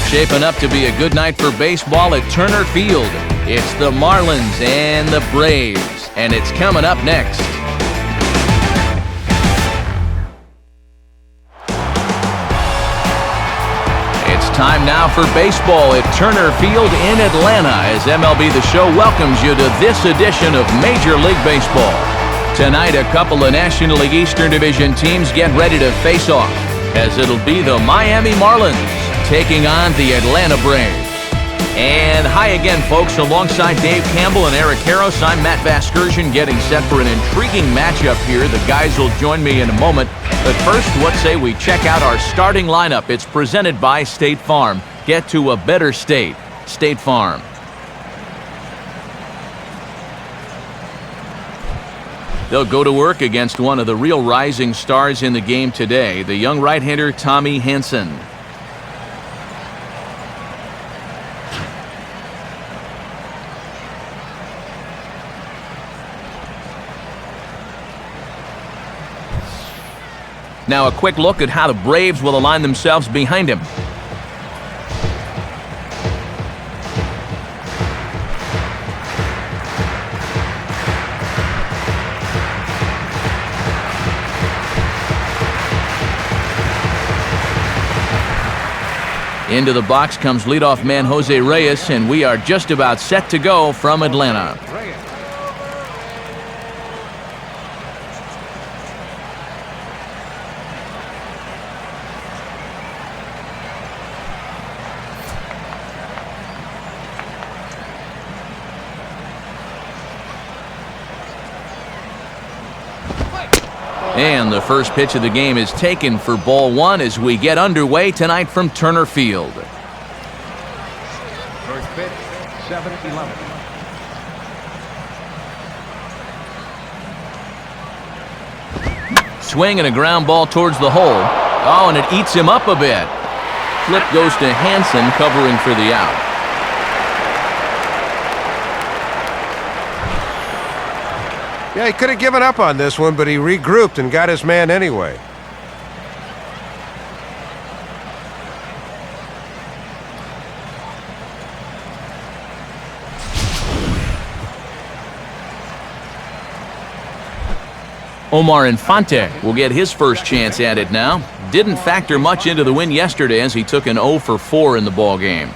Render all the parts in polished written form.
Shaping up to be a good night for baseball at Turner Field. It's the Marlins and the Braves, and it's coming up next. It's time now for baseball at Turner Field in Atlanta as MLB The Show welcomes you to this edition of Major League Baseball. Tonight, a couple of National League Eastern Division teams get ready to face off, as it'll be the Miami Marlins taking on the Atlanta Braves. And hi again, folks. Alongside Dave Campbell and Eric Harros, I'm Matt Vasgersian, getting set for an intriguing matchup here. The guys will join me in a moment. But first, what say we check out our starting lineup? It's presented by State Farm. Get to a better state. State Farm. They'll go to work against one of the real rising stars in the game today, the young right-hander Tommy Hanson. Now a quick look at how the Braves will align themselves behind him. Into the box comes leadoff man Jose Reyes, and we are just about set to go from Atlanta. And the first pitch of the game is taken for ball one as we get underway tonight from Turner Field. First pitch, 7-11. Swing and a ground ball towards the hole. Oh, and it eats him up a bit. Flip goes to Hanson, covering for the out. Yeah, he could have given up on this one, but he regrouped and got his man anyway. Omar Infante will get his first chance at it now. Didn't factor much into the win yesterday as he took an 0 for 4 in the ballgame.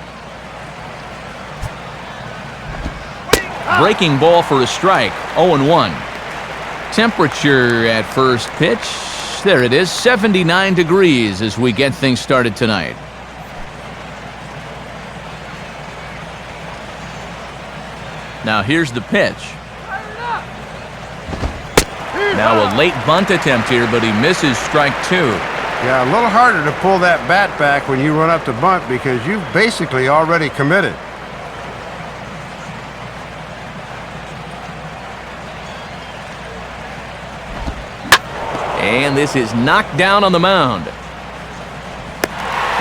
Breaking ball for a strike, 0-1. Temperature at first pitch, there it is, 79 degrees as we get things started tonight. Now here's the pitch. Now a late bunt attempt here, but he misses strike two. Yeah, a little harder to pull that bat back when you run up to bunt because you've basically already committed. And this is knocked down on the mound.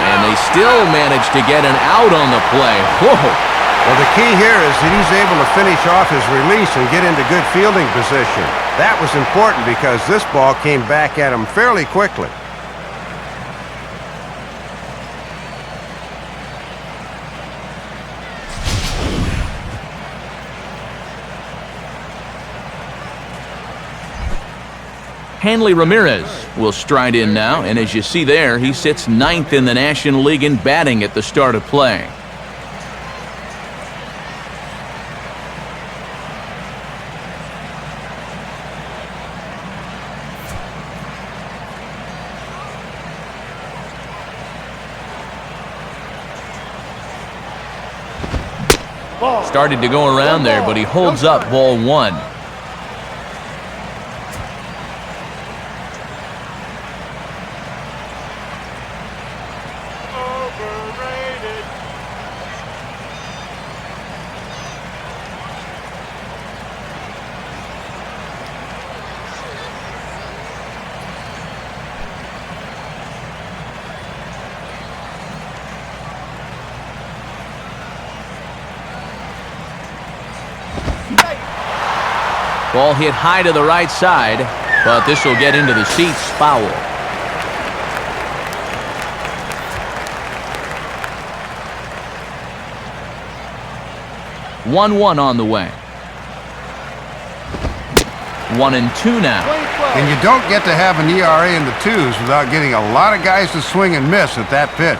And they still manage to get an out on the play. Whoa! Well, the key here is that he's able to finish off his release and get into good fielding position. That was important because this ball came back at him fairly quickly. Hanley Ramirez will stride in now, and as you see there, he sits 9th in the National League in batting at the start of play. Started to go around there, but he holds up ball one. Ball hit high to the right side, but this will get into the seats, foul. 1-1 on the way. 1-2 now. And you don't get to have an ERA in the 2s without getting a lot of guys to swing and miss at that pitch.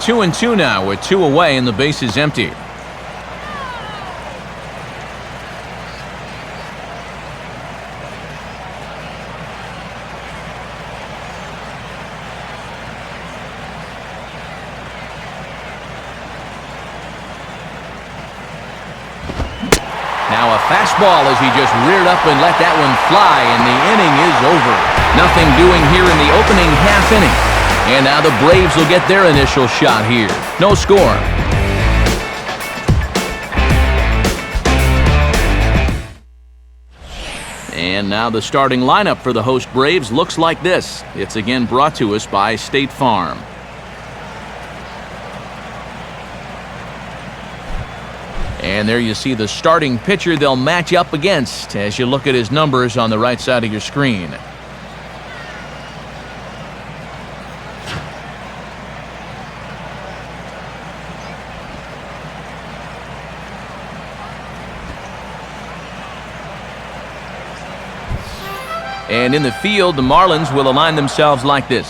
Two and two now with 2 away and the base is empty. Now a fastball as he just reared up and let that one fly, and the inning is over. Nothing doing here in the opening half inning. And now the Braves will get their initial shot here. No score. And now the starting lineup for the host Braves looks like this. It's again brought to us by State Farm. And there you see the starting pitcher they'll match up against as you look at his numbers on the right side of your screen. And in the field, the Marlins will align themselves like this.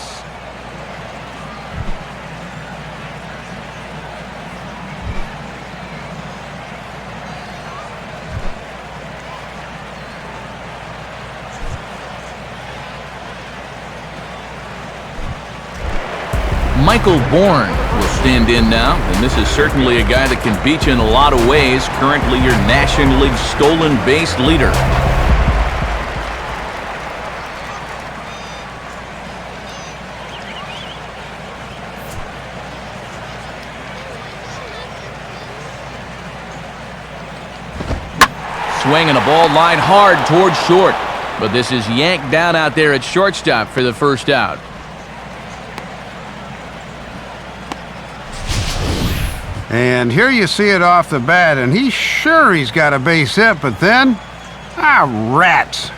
Michael Bourne will stand in now, and this is certainly a guy that can beat you in a lot of ways. Currently your National League stolen base leader. Swing and a ball lined hard towards short, but this is yanked down out there at shortstop for the first out. And here you see it off the bat, and he's sure he's got a base hit, but then, rats.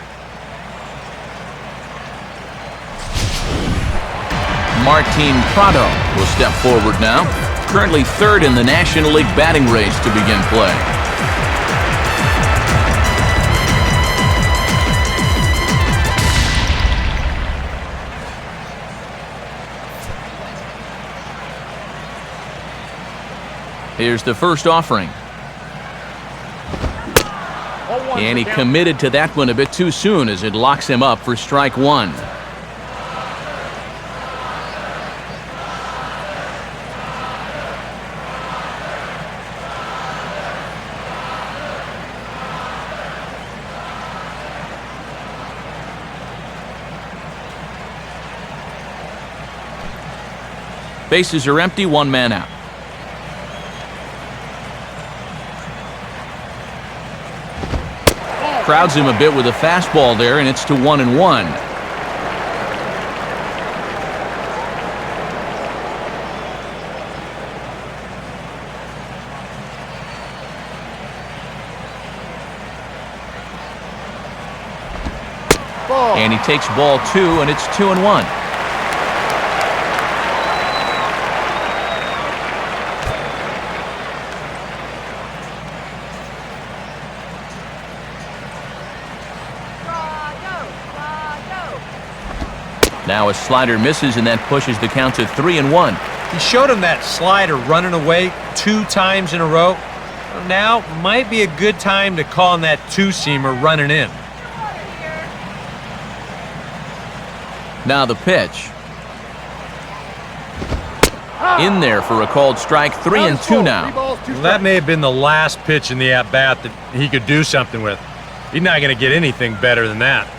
Martin Prado will step forward now, currently third in the National League batting race to begin play. Here's the first offering. And he committed to that one a bit too soon as it locks him up for strike one. Bases are empty, one man out. Crowds him a bit with a fastball there, and it's to 1-1. And he takes ball 2, and it's 2-1. Now a slider misses, and that pushes the count to 3-1. He showed him that slider running away 2 times in a row. Now might be a good time to call on that 2-seamer running in. Now the pitch. In there for a called strike, 3-2 now. Well, that may have been the last pitch in the at-bat that he could do something with. He's not going to get anything better than that.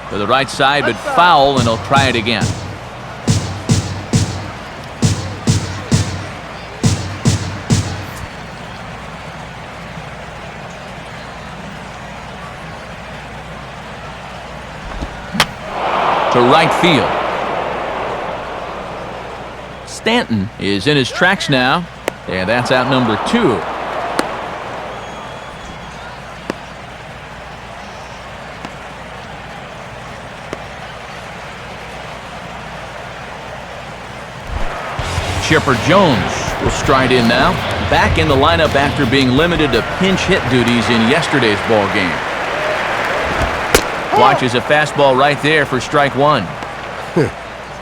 To the right side, but foul, and he'll try it again. To right field. Stanton is in his tracks now, and that's out number 2. Chipper Jones will stride in now, back in the lineup after being limited to pinch hit duties in yesterday's ball game. Watches a fastball right there for strike 1.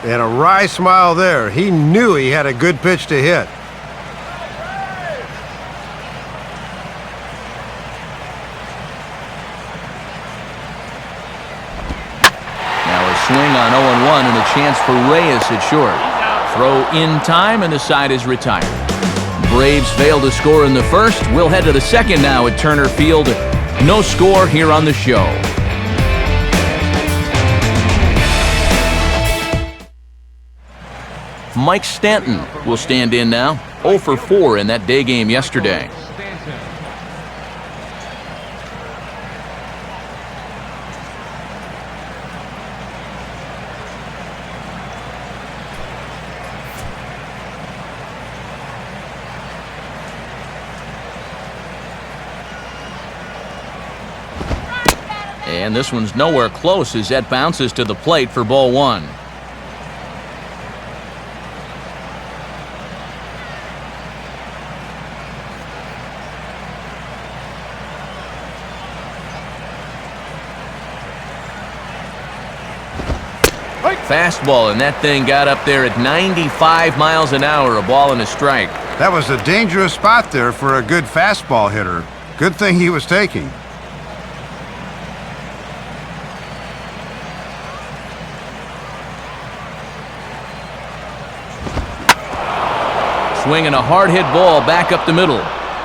And a wry smile there. He knew he had a good pitch to hit. Now a swing on 0-1 and a chance for Reyes at short. Throw in time and the side is retired. Braves fail to score in the first. We'll head to the second now at Turner Field. No score here on the show. Mike Stanton will stand in now, 0 for 4 in that day game yesterday. And this one's nowhere close as that bounces to the plate for ball 1. Fastball, and that thing got up there at 95 miles an hour, a ball and a strike. That was a dangerous spot there for a good fastball hitter. Good thing he was taking. Swinging a hard hit ball back up the middle.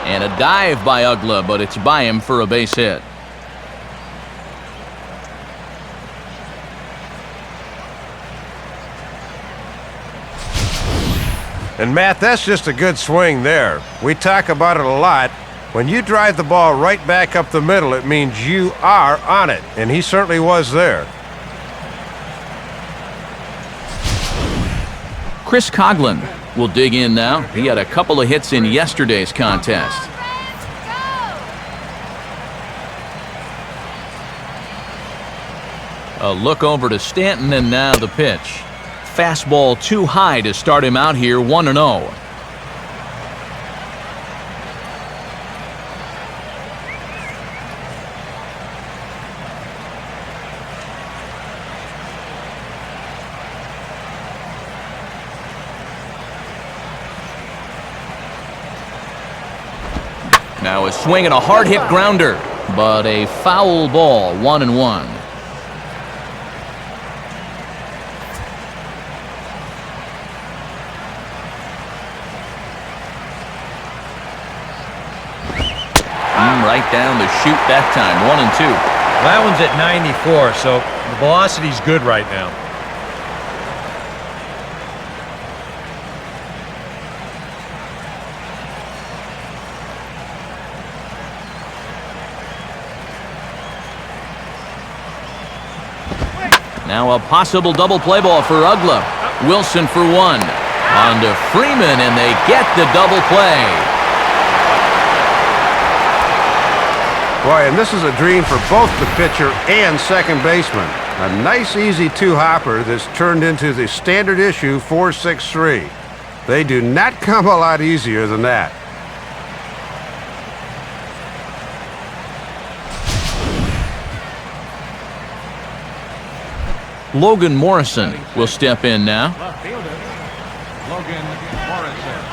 And a dive by Uggla, but it's by him for a base hit. And Matt, that's just a good swing there. We talk about it a lot. When you drive the ball right back up the middle, it means you are on it. And he certainly was there. Chris Coghlan will dig in now. He had a couple of hits in yesterday's contest. A look over to Stanton, and now the pitch. Fastball too high to start him out here, 1-0. Now a swing and a hard hit grounder, but a foul ball, 1-1. Right down the chute that time, 1-2. That one's at 94, so the velocity's good right now. Now a possible double play ball for Uggla. Wilson for 1. On to Freeman, and they get the double play. Boy, and this is a dream for both the pitcher and second baseman. A nice, easy two-hopper that's turned into the standard issue 4-6-3. They do not come a lot easier than that. Logan Morrison will step in now. Left fielder, Logan Morrison.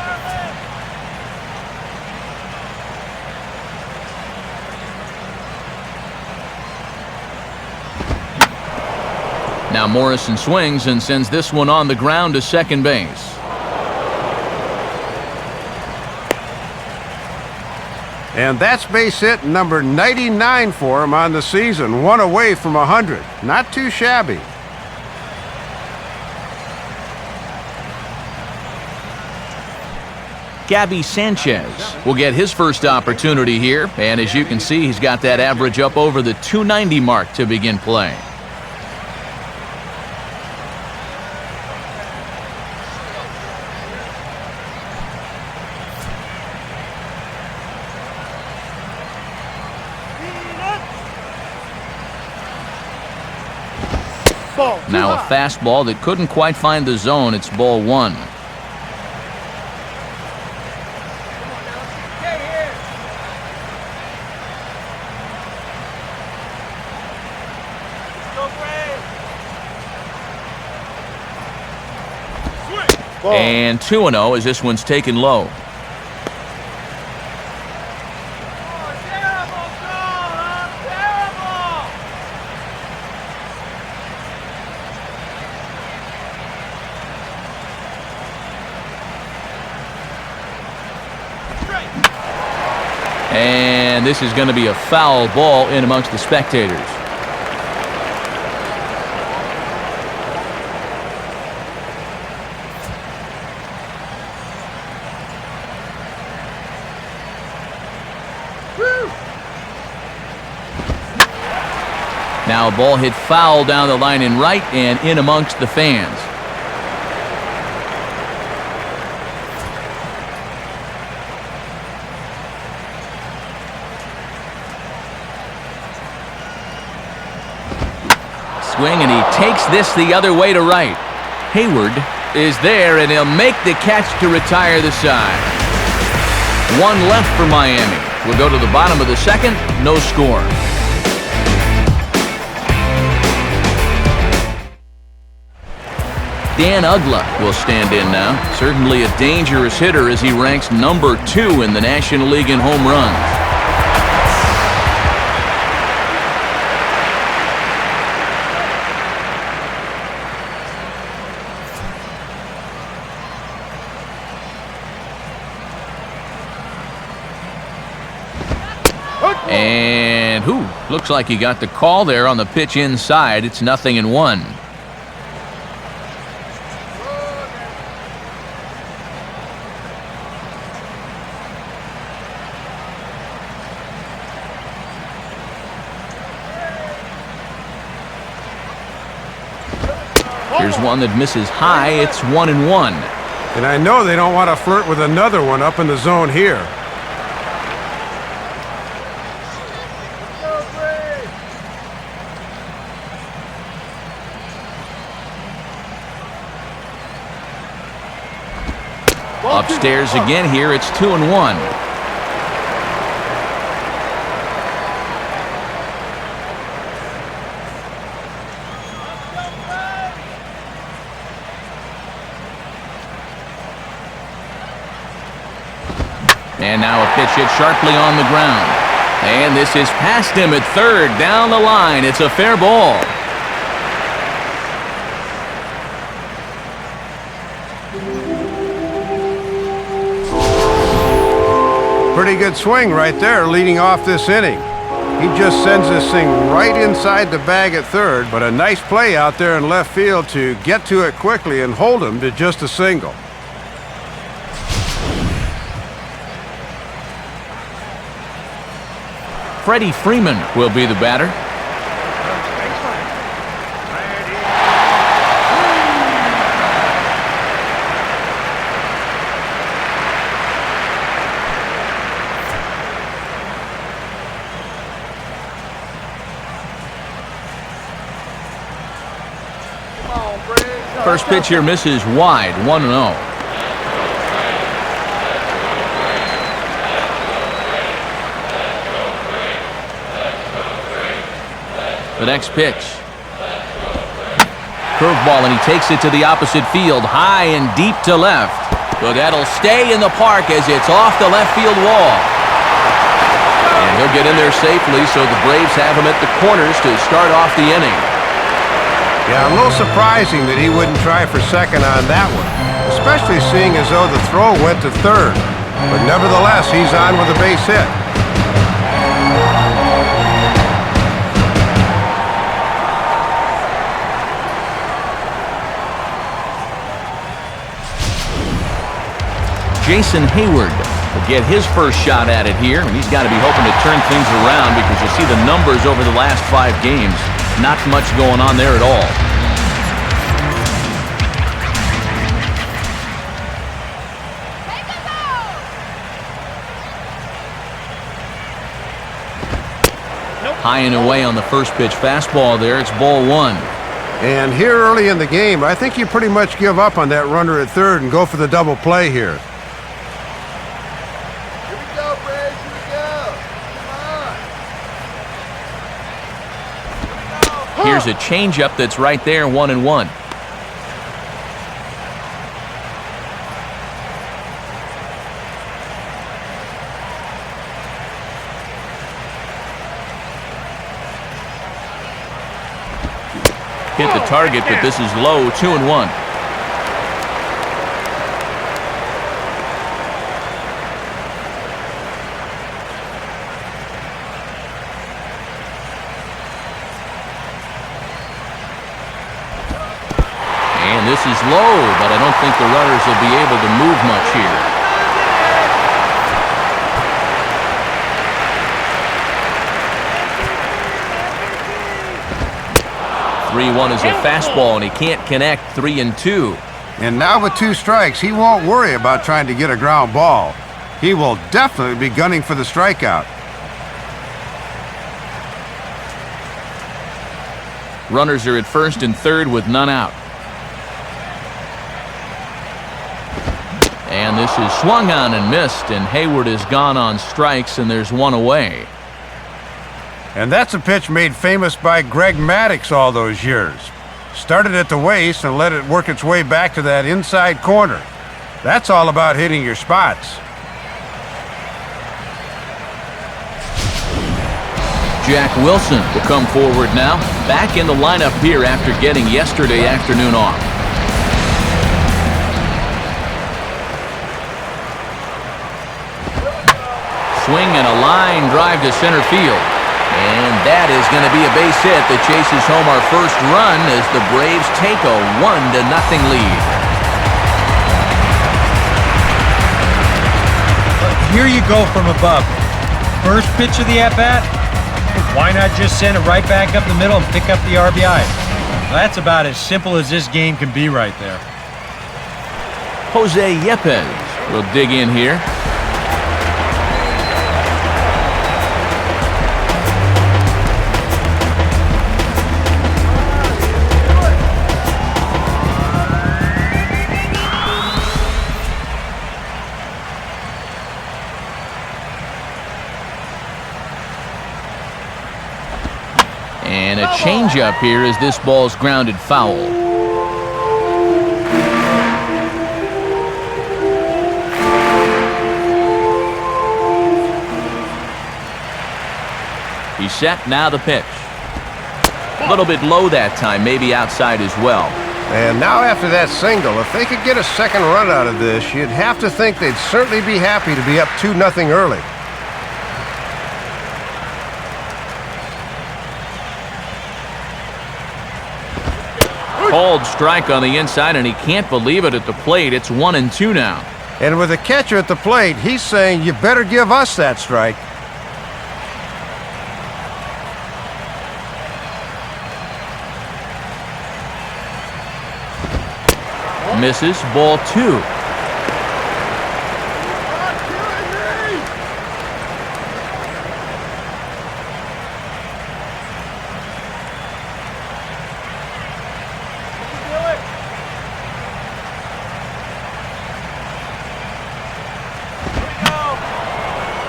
Now Morrison swings and sends this one on the ground to second base. And that's base hit number 99 for him on the season. 1 away from 100. Not too shabby. Gabby Sanchez will get his first opportunity here, and as you can see, he's got that average up over the 290 mark to begin play. Now a fastball that couldn't quite find the zone. It's ball one. And 2-0 as this one's taken low. And this is going to be a foul ball in amongst the spectators. Now a ball hit foul down the line in right and in amongst the fans. Swing, and he takes this the other way to right. Hayward is there, and he'll make the catch to retire the side. One left for Miami. We'll go to the bottom of the second. No score. Dan Uggla will stand in now. Certainly a dangerous hitter as he ranks number 2 in the National League in home runs. And looks like he got the call there on the pitch inside. It's 0-1. Here's one that misses high. It's 1-1. And I know they don't want to flirt with another one up in the zone here. Upstairs again here. It's 2-1. And now a pitch hit sharply on the ground. And this is past him at third. Down the line. It's a fair ball. Pretty good swing right there leading off this inning. He just sends this thing right inside the bag at third, but a nice play out there in left field to get to it quickly and hold him to just a single. Freddie Freeman will be the batter. First pitch here misses wide, 1-0. The next pitch. Curveball, and he takes it to the opposite field, high and deep to left. But that'll stay in the park as it's off the left field wall. And he'll get in there safely, so the Braves have him at the corners to start off the inning. Yeah, a little surprising that he wouldn't try for second on that one, especially seeing as though the throw went to third. But nevertheless, he's on with a base hit. Jason Hayward will get his first shot at it here, and he's got to be hoping to turn things around because you see the numbers over the last 5 games. Not much going on there at all. High and away on the first pitch fastball there. It's ball 1. And here early in the game, I think you pretty much give up on that runner at third and go for the double play here. Here we go, Braves. Here we go. Come on. Here's a changeup that's right there, 1-1. Hit the target, but this is low, 2-1. And this is low, but I don't think the runners will be able to move much here. 3-1 is a fastball, and he can't connect. 3-2. And now with 2 strikes, he won't worry about trying to get a ground ball. He will definitely be gunning for the strikeout. Runners are at first and third with none out. And this is swung on and missed, and Hayward has gone on strikes, and there's 1 away. And that's a pitch made famous by Greg Maddux all those years. Started at the waist and let it work its way back to that inside corner. That's all about hitting your spots. Jack Wilson will come forward now, back in the lineup here after getting yesterday afternoon off. Swing and a line drive to center field. And that is going to be a base hit that chases home our first run as the Braves take a 1-0 lead. Here you go from above. First pitch of the at-bat, why not just send it right back up the middle and pick up the RBI? That's about as simple as this game can be right there. Jose Yepez will dig in here. And a changeup here as this ball's grounded foul. He's set, now the pitch. A little bit low that time, maybe outside as well. And now after that single, if they could get a second run out of this, you'd have to think they'd certainly be happy to be up 2-0 early. Called strike on the inside, and he can't believe it at the plate. It's 1-2 now. And with the catcher at the plate, he's saying, you better give us that strike. Misses, ball 2.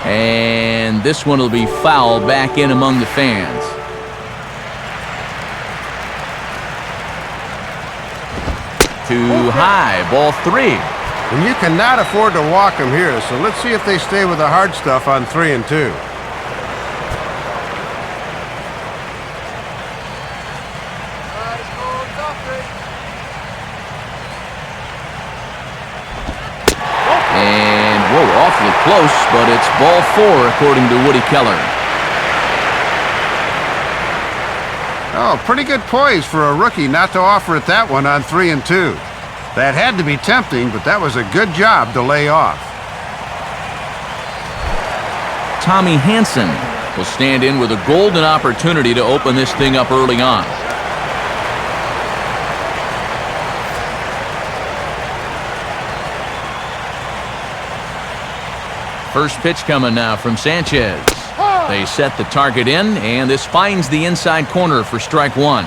And this one will be foul back in among the fans. Too high, ball 3. And you cannot afford to walk them here, so let's see if they stay with the hard stuff on 3-2. And, whoa, awfully close, but it's ball 4 according to Woody Keller. Oh, pretty good poise for a rookie not to offer it that one on 3-2. That had to be tempting, but that was a good job to lay off. Tommy Hanson will stand in with a golden opportunity to open this thing up early on. First pitch coming now from Sanchez. They set the target in, and this finds the inside corner for strike 1.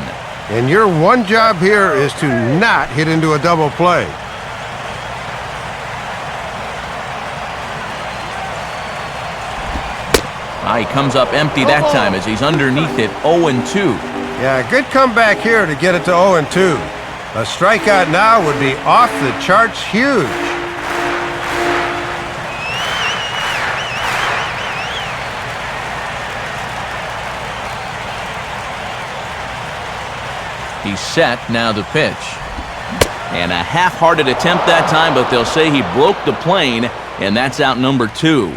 And your one job here is to not hit into a double play. He comes up empty that time as he's underneath it 0-2. Yeah, good comeback here to get it to 0-2. A strikeout now would be off the charts huge. He's set, now the pitch. And a half-hearted attempt that time, but they'll say he broke the plane, and that's out number 2.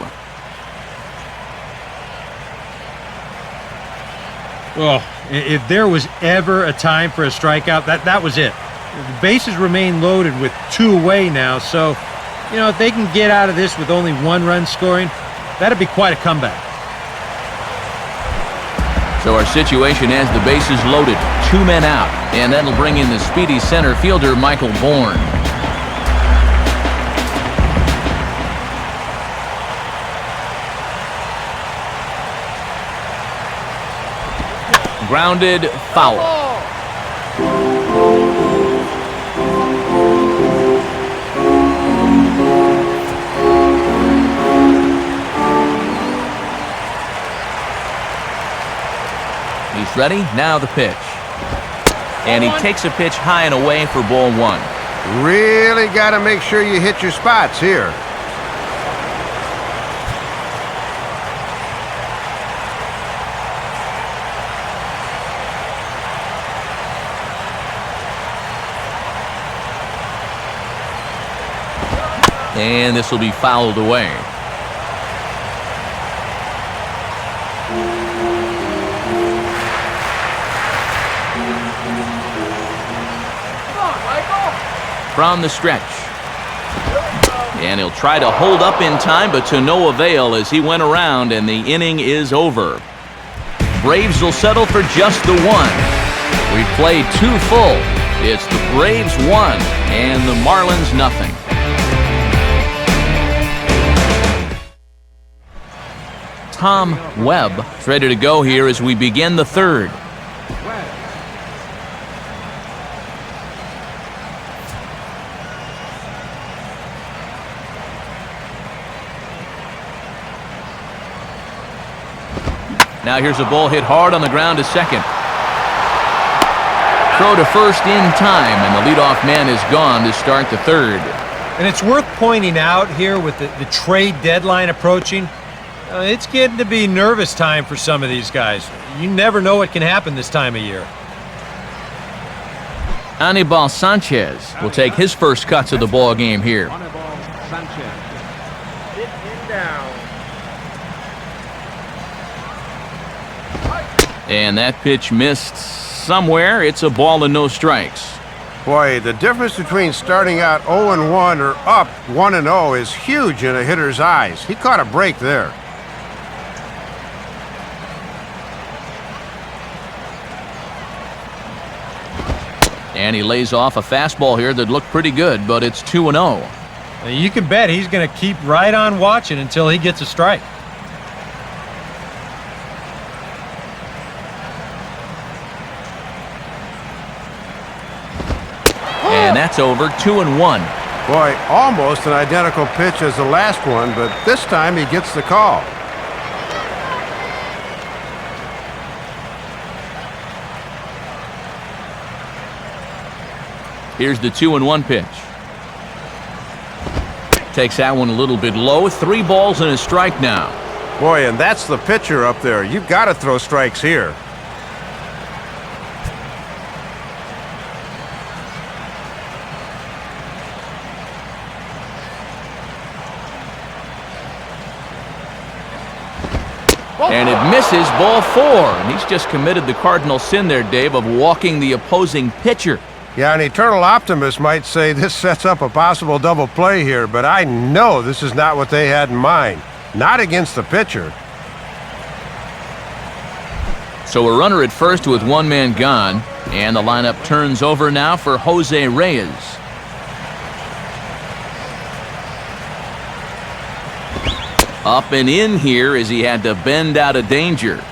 Oh, if there was ever a time for a strikeout, that was it. The bases remain loaded with 2 away now, so, if they can get out of this with only 1 run scoring, that'd be quite a comeback. So our situation has the bases loaded, 2 men out, and that'll bring in the speedy center fielder, Michael Bourne. Grounded, foul. He's ready, now the pitch. And he takes a pitch high and away for ball 1. Really got to make sure you hit your spots here. And this will be fouled away. From the stretch. And he'll try to hold up in time, but to no avail as he went around, and the inning is over. Braves will settle for just the 1. We've played 2 full. It's the Braves 1 and the Marlins nothing. Tom Webb is ready to go here as we begin the 3rd. Now here's a ball hit hard on the ground to second. Throw to first in time, and the leadoff man is gone to start the 3rd. And it's worth pointing out here with the trade deadline approaching, it's getting to be nervous time for some of these guys. You never know what can happen this time of year. Anibal Sanchez will take his first cuts of the ball game here. And that pitch missed somewhere. It's a ball and no strikes. Boy, the difference between starting out 0-1 or up 1-0 is huge in a hitter's eyes. He caught a break there. And he lays off a fastball here that looked pretty good, but it's 2-0. You can bet he's going to keep right on watching until he gets a strike. And that's over, 2-1. Boy, almost an identical pitch as the last one, but this time he gets the call. Here's the 2-1 pitch. Takes that one a little bit low. 3 balls and a strike now. Boy, and that's the pitcher up there. You've got to throw strikes here. And it misses, ball 4. And he's just committed the cardinal sin there, Dave, of walking the opposing pitcher. Yeah, an eternal optimist might say this sets up a possible double play here, but I know this is not what they had in mind. Not against the pitcher. So a runner at first with 1 man gone, and the lineup turns over now for Jose Reyes. Up and in here as he had to bend out of danger.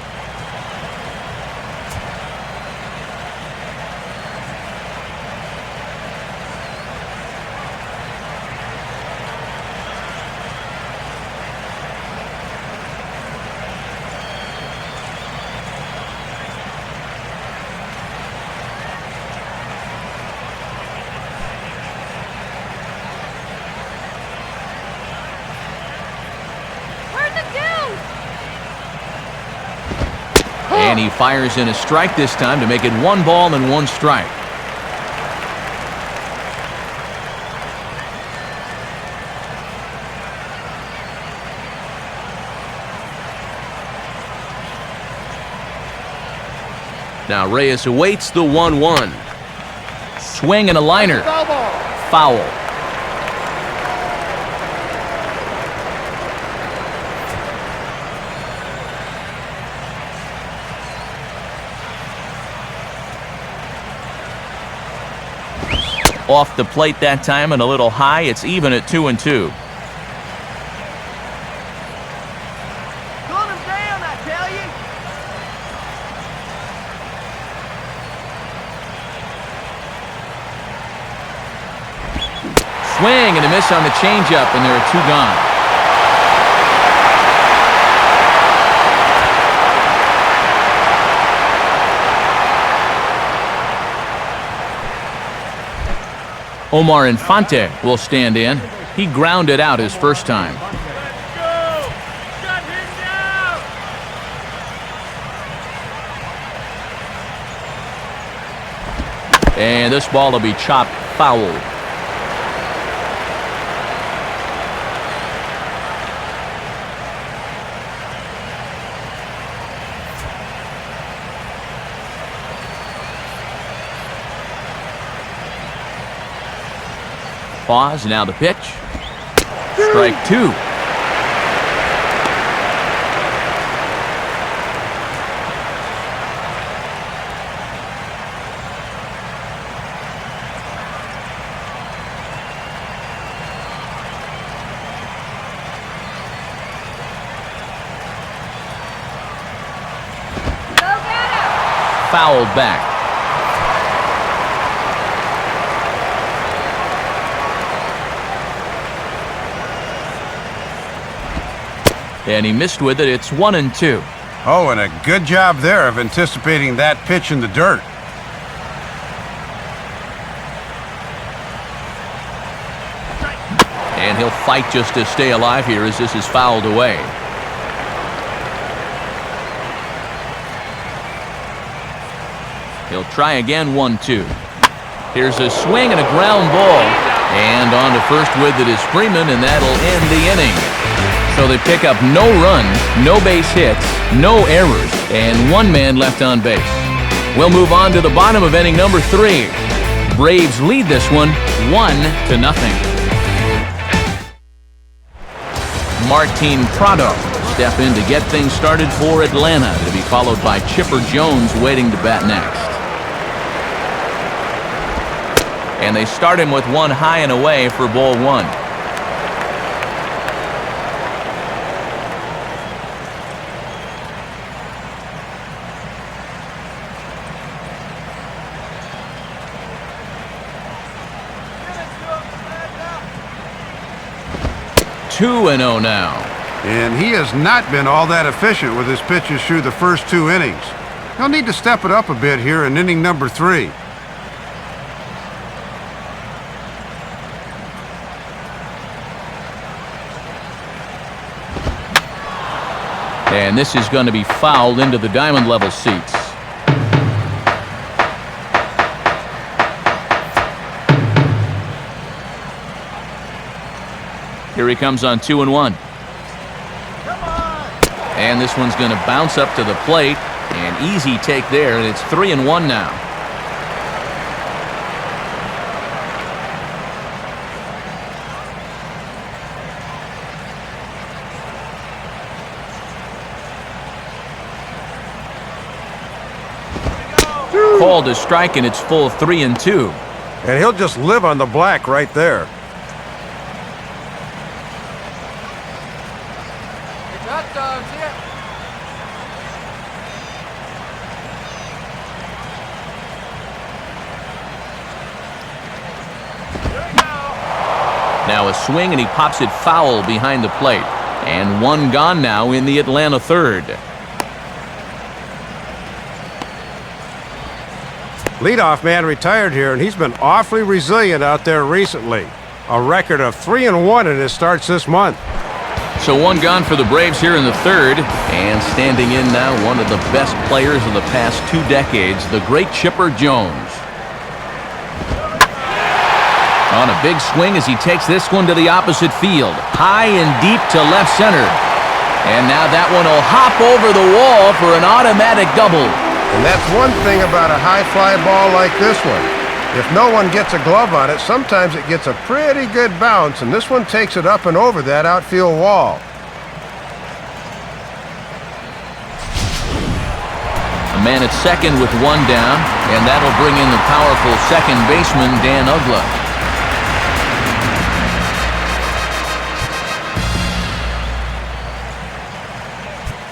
And he fires in a strike this time to make it 1 ball and 1 strike. Now Reyes awaits the 1-1. Swing and a liner. Foul. Off the plate that time and a little high. It's even at 2-2. Gun him down, I tell you. Swing and a miss on the changeup, and there are 2 gone. Omar Infante will stand in. He grounded out his first time. And this ball will be chopped foul. Pause, now the pitch. Strike 2. Fouled back. And he missed with it. It's 1-2. Oh, and a good job there of anticipating that pitch in the dirt. And he'll fight just to stay alive here as this is fouled away. He'll try again, 1-2. Here's a swing and a ground ball. And on to first with it is Freeman, and that'll end the inning. So they pick up no runs, no base hits, no errors, and 1 man left on base. We'll move on to the bottom of inning number 3. Braves lead this one 1-0. Martin Prado step in to get things started for Atlanta, to be followed by Chipper Jones waiting to bat next. And they start him with 1 high and away for ball 1. Two 2-0 now. And he has not been all that efficient with his pitches through the first 2 innings. He'll need to step it up a bit here in inning number 3. And this is going to be fouled into the diamond level seats. Here he comes on 2-1. And this one's going to bounce up to the plate. An easy take there, and it's 3-1 now. Called a strike, and it's full 3-2. And he'll just live on the black right there. Now a swing, and he pops it foul behind the plate. And 1 gone now in the Atlanta third. Leadoff man retired here, and he's been awfully resilient out there recently. A record of 3-1 in his starts this month. So one gone for the Braves here in the third. And standing in now, one of the best players of the past 2 decades, the great Chipper Jones. On a big swing as he takes this one to the opposite field. High and deep to left center. And now that one will hop over the wall for an automatic double. And that's one thing about a high fly ball like this one. If no one gets a glove on it, sometimes it gets a pretty good bounce, and this one takes it up and over that outfield wall. A man at second with one down, and that'll bring in the powerful second baseman, Dan Uggla.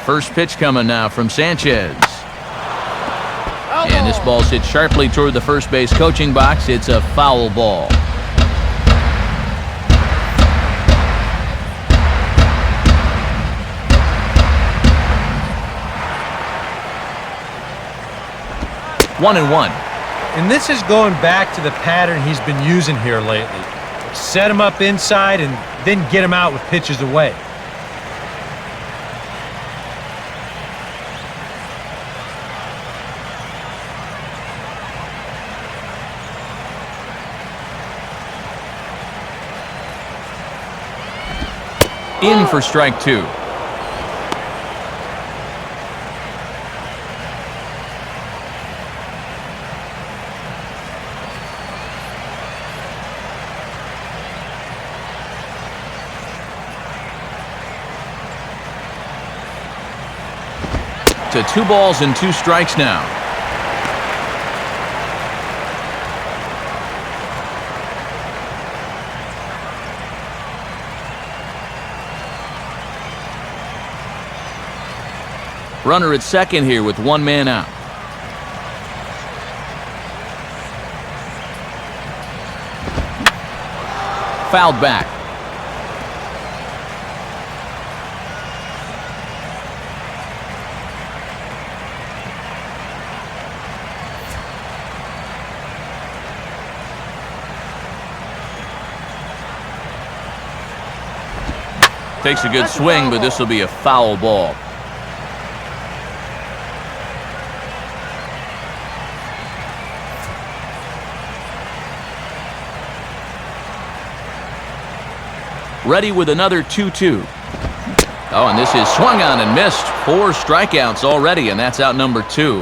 First pitch coming now from Sanchez. And this ball hit sharply toward the first base coaching box. It's a foul ball. One and one. And this is going back to the pattern he's been using here lately. Set him up inside and then get him out with pitches away. In for strike two. To 2 balls and 2 strikes now. Runner at second here with 1 man out. Fouled back. Takes a good swing, but this will be a foul ball. Ready with another 2-2. Oh, and this is swung on and missed. 4 strikeouts already, and that's out number 2.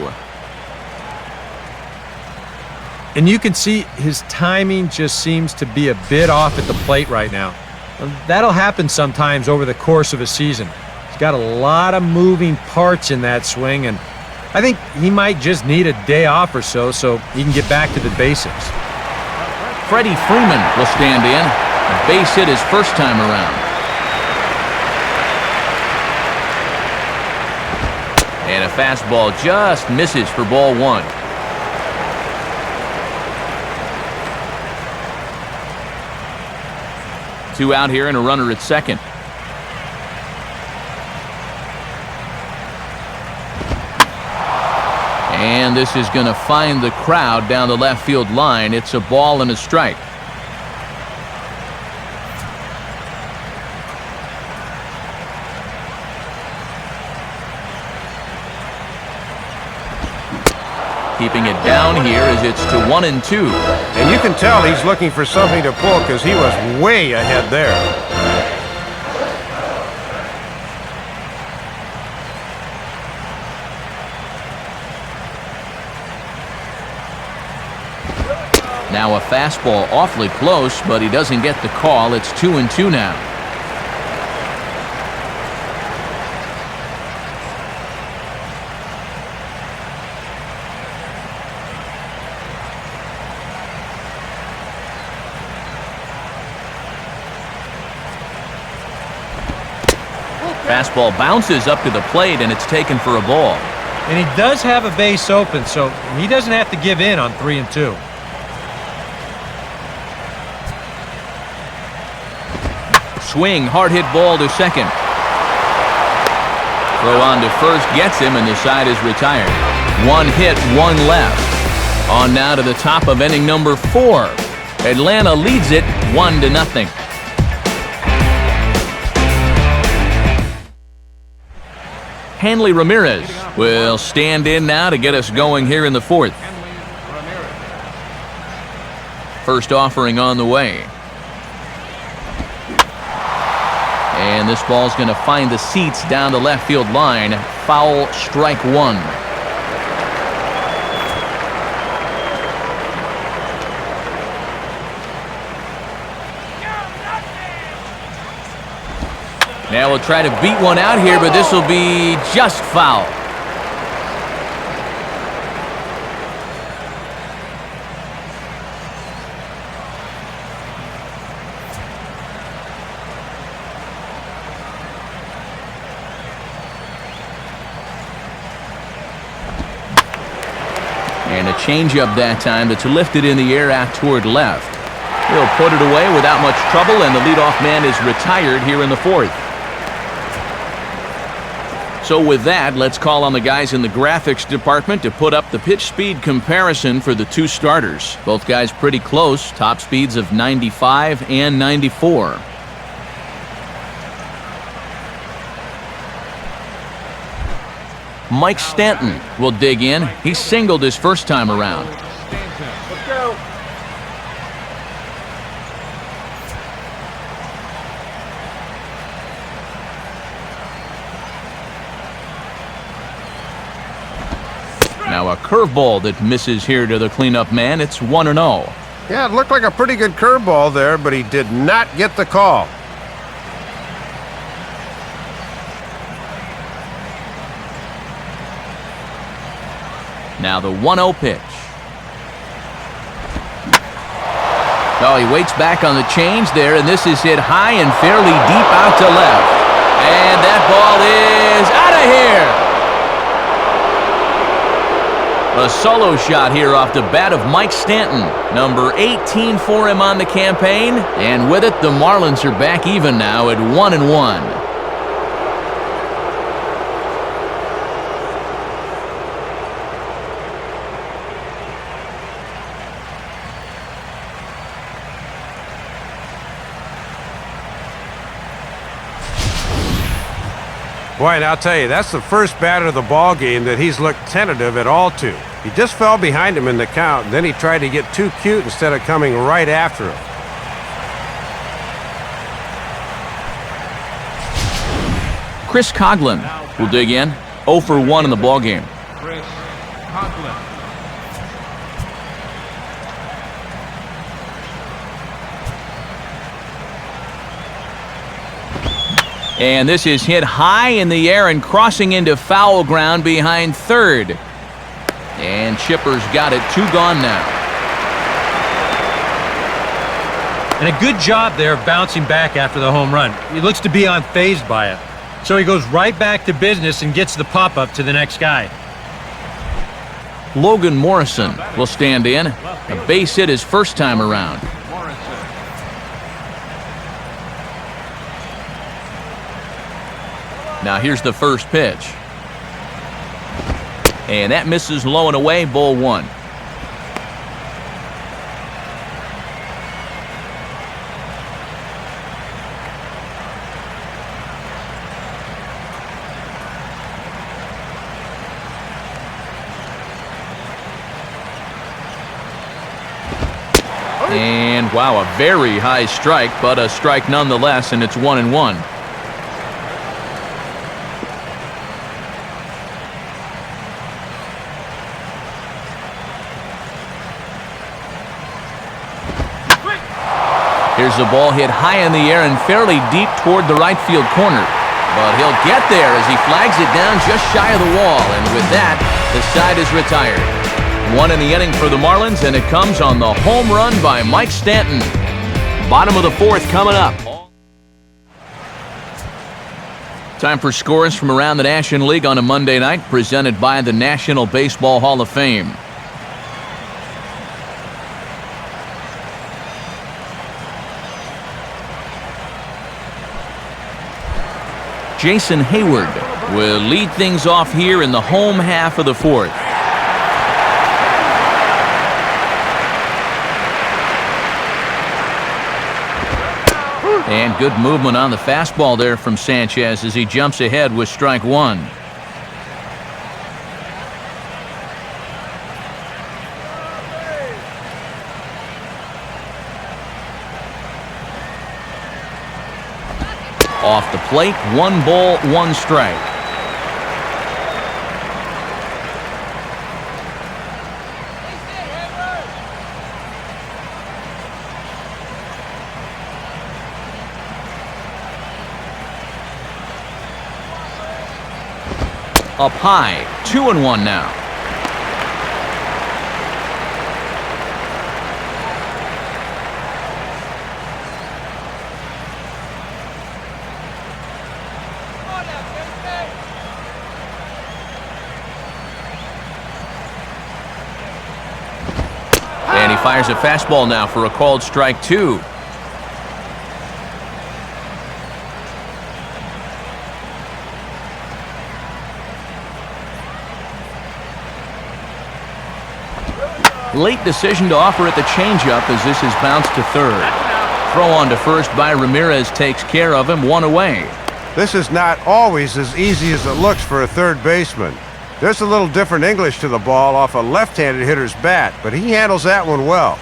And you can see his timing just seems to be a bit off at the plate right now. That'll happen sometimes over the course of a season. He's got a lot of moving parts in that swing, and I think he might just need a day off or so he can get back to the basics. Freddie Freeman will stand in. A base hit his first time around. And a fastball just misses for ball 1. Two out here and a runner at second. And this is going to find the crowd down the left field line. It's a ball and a strike. Keeping it down here as it's to 1 and 2. And you can tell he's looking for something to pull because he was way ahead there. Now a fastball awfully close, but he doesn't get the call. It's 2 and 2 now. Fastball bounces up to the plate, and it's taken for a ball. And he does have a base open, so he doesn't have to give in on 3 and 2. Swing, hard hit ball to second. Throw on to first gets him, and the side is retired. 1 hit, 1 left. On now to the top of inning number 4. Atlanta leads it 1-0. Hanley Ramirez will stand in now to get us going here in the fourth. First offering on the way. And this ball's going to find the seats down the left field line. Foul, strike one. Now we'll try to beat one out here, but this will be just foul. And a changeup that time that's lifted in the air out toward left. He'll put it away without much trouble, and the leadoff man is retired here in the fourth. So with that, let's call on the guys in the graphics department to put up the pitch speed comparison for the two starters. Both guys pretty close, top speeds of 95 and 94. Mike Stanton will dig in. He singled his first time around. Let's go. Now a curveball that misses here to the cleanup man. It's 1-0. Yeah, it looked like a pretty good curveball there, but he did not get the call. Now the 1-0 pitch. Oh, he waits back on the change there, and this is hit high and fairly deep out to left. And that ball is out of here. A solo shot here off the bat of Mike Stanton. Number 18 for him on the campaign. And with it, the Marlins are back even now at 1-1. Boy, and I'll tell you, that's the first batter of the ball game that he's looked tentative at all to. He just fell behind him in the count, and then he tried to get too cute instead of coming right after him. Chris Coughlin will dig in. 0 for 1 in the ball game. Chris Conklin. And this is hit high in the air and crossing into foul ground behind third. And Chipper's got it. 2 gone now. And a good job there of bouncing back after the home run. He looks to be unfazed by it. So he goes right back to business and gets the pop-up to the next guy. Logan Morrison will stand in. A base hit his first time around. Now here's the first pitch. And that misses low and away, ball 1. And wow, a very high strike, but a strike nonetheless, and it's 1-1. Here's the ball hit high in the air and fairly deep toward the right field corner. But he'll get there as he flags it down just shy of the wall. And with that, the side is retired. 1 in the inning for the Marlins, and it comes on the home run by Mike Stanton. Bottom of the fourth coming up. Time for scores from around the National League on a Monday night, presented by the National Baseball Hall of Fame. Jason Hayward will lead things off here in the home half of the fourth. And good movement on the fastball there from Sanchez as he jumps ahead with strike 1. Off the plate, 1 ball, 1 strike. Up high, 2-1 now. And he fires a fastball now for a called strike 2. Late decision to offer at the changeup as this is bounced to third. Throw on to first by Ramirez takes care of him, 1 away. This is not always as easy as it looks for a third baseman. There's a little different English to the ball off a left-handed hitter's bat, but he handles that one well.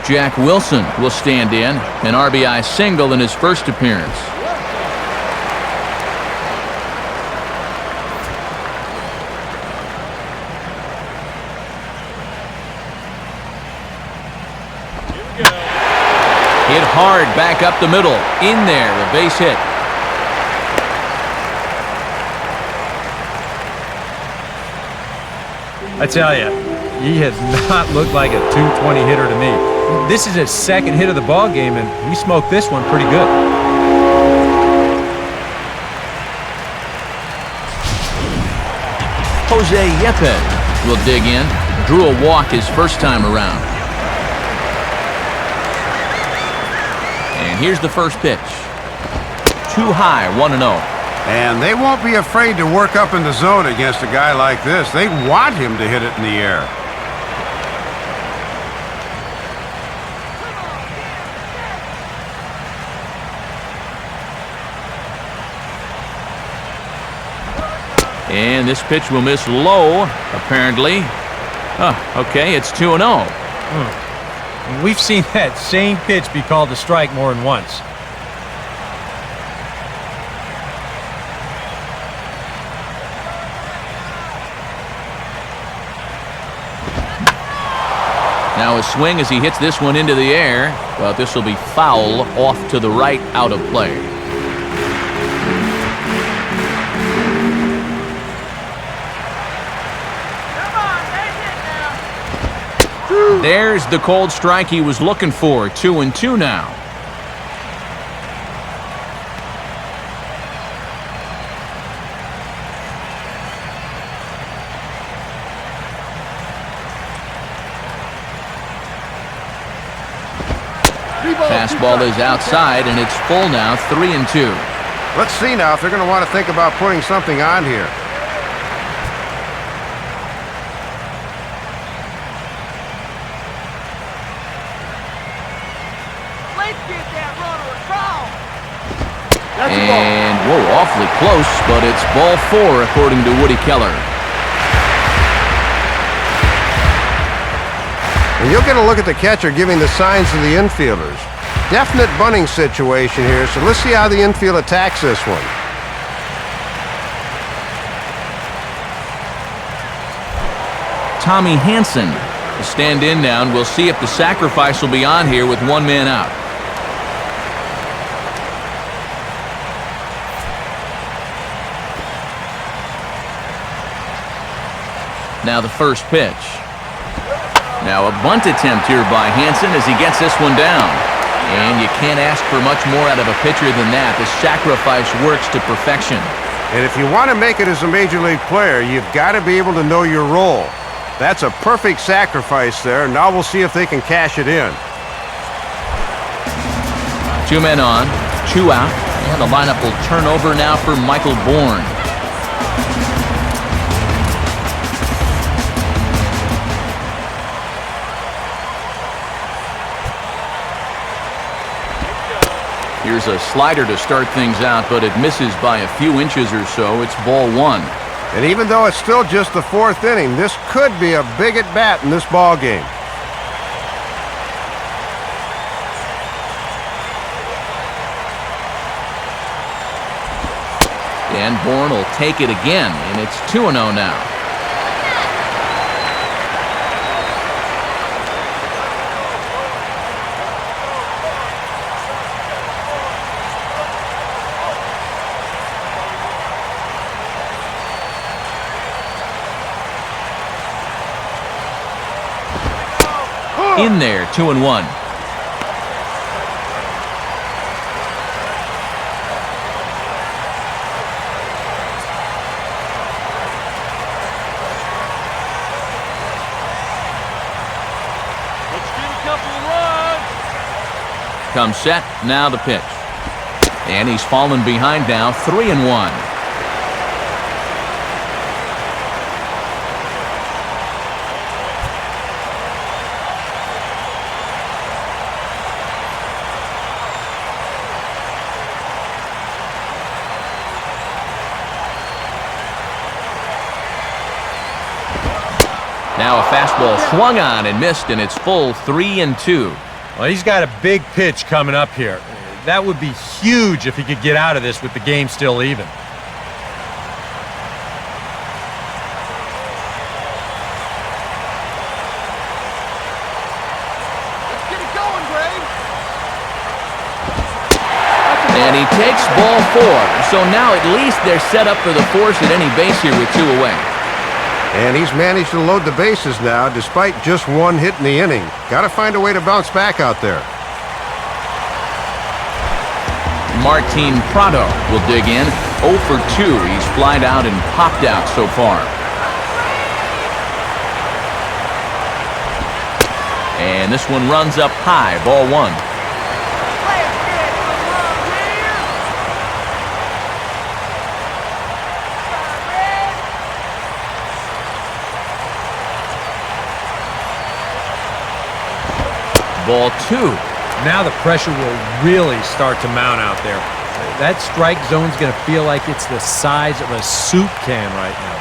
Jack Wilson will stand in, an RBI single in his first appearance. Hit hard back up the middle. In there, a base hit. I tell you, he has not looked like a 220 hitter to me. This is his second hit of the ball game, and we smoked this one pretty good. Jose Yepes will dig in. Drew a walk his first time around. And here's the first pitch. Too high, 1-0. And they won't be afraid to work up in the zone against a guy like this. They want him to hit it in the air. And this pitch will miss low, apparently. Okay, it's 2-0. We've seen that same pitch be called a strike more than once. Now a swing as he hits this one into the air, but this will be foul off to the right, out of play. There's the cold strike he was looking for. 2-2 now. Fastball is outside, and it's full now, 3-2. Let's see now if they're going to want to think about putting something on here. And, whoa, awfully close, but it's ball 4 according to Woody Keller. And you'll get a look at the catcher giving the signs to the infielders. Definite bunting situation here, so let's see how the infield attacks this one. Tommy Hansen will stand in now, and we'll see if the sacrifice will be on here with 1 man out. Now the first pitch. Now a bunt attempt here by Hansen as he gets this one down. And you can't ask for much more out of a pitcher than that. The sacrifice works to perfection. And if you want to make it as a major league player, you've got to be able to know your role. That's a perfect sacrifice there. Now we'll see if they can cash it in. 2 men on, 2 out. And the lineup will turn over now for Michael Bourne. Here's a slider to start things out, but it misses by a few inches or so. It's ball 1. And even though it's still just the 4th inning, this could be a big at-bat in this ball game. And Bourne will take it again, and it's 2-0 now. In there, 2-1. Comes set, now the pitch. And he's fallen behind now, 3-1. Now a fastball swung on and missed, and it's full 3-2. Well, he's got a big pitch coming up here. That would be huge if he could get out of this with the game still even. Let's get it going, Grave. And he takes ball 4. So now at least they're set up for the force at any base here with 2 away. And he's managed to load the bases now despite just 1 hit in the inning. Got to find a way to bounce back out there. Martin Prado will dig in. 0 for 2. He's flied out and popped out so far. And this one runs up high. Ball 1. Ball 2. Now the pressure will really start to mount out there. That strike zone's going to feel like it's the size of a soup can right now.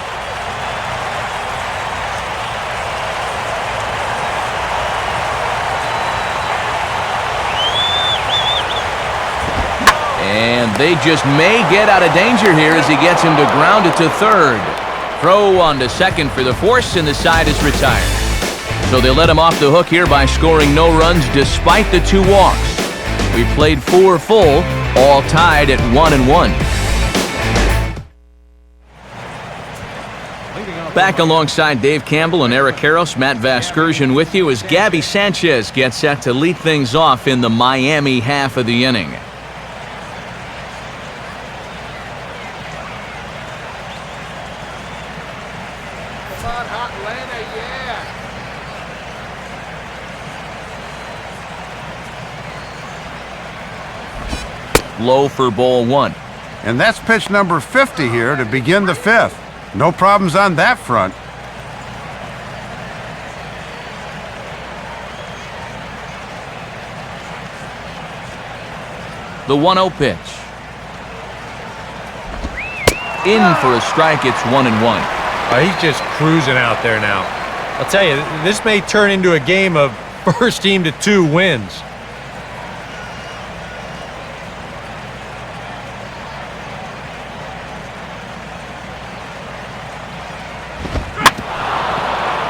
And they just may get out of danger here as he gets him to ground it to third. Throw on to second for the force, and the side is retired. So they let him off the hook here by scoring no runs despite the 2 walks. We played 4 full, all tied at 1-1. Back alongside Dave Campbell and Eric Karros, Matt Vasgersian with you as Gabby Sanchez gets set to lead things off in the Miami half of the inning. Low for ball 1. And that's pitch number 50 here to begin the 5th. No problems on that front. The 1-0 pitch. In for a strike, it's 1-1. He's just cruising out there now. I'll tell you, this may turn into a game of first team to 2 wins.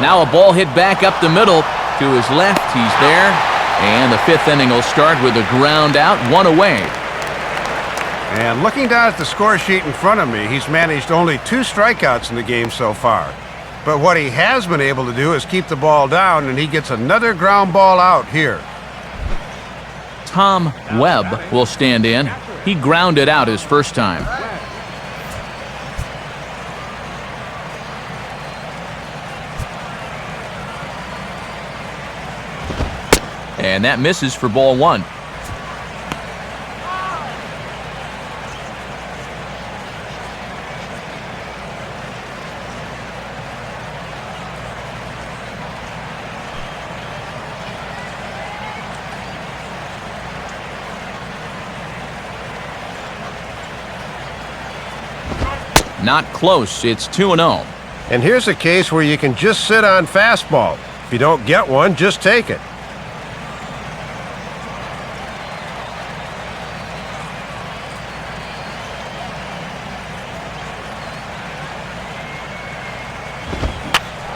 Now a ball hit back up the middle. To his left, he's there. And the 5th inning will start with a ground out, 1 away. And looking down at the score sheet in front of me, he's managed only 2 strikeouts in the game so far. But what he has been able to do is keep the ball down, and he gets another ground ball out here. Tom Webb will stand in. He grounded out his first time. And that misses for ball 1. Not close. It's 2-0. And here's a case where you can just sit on fastball. If you don't get one, just take it.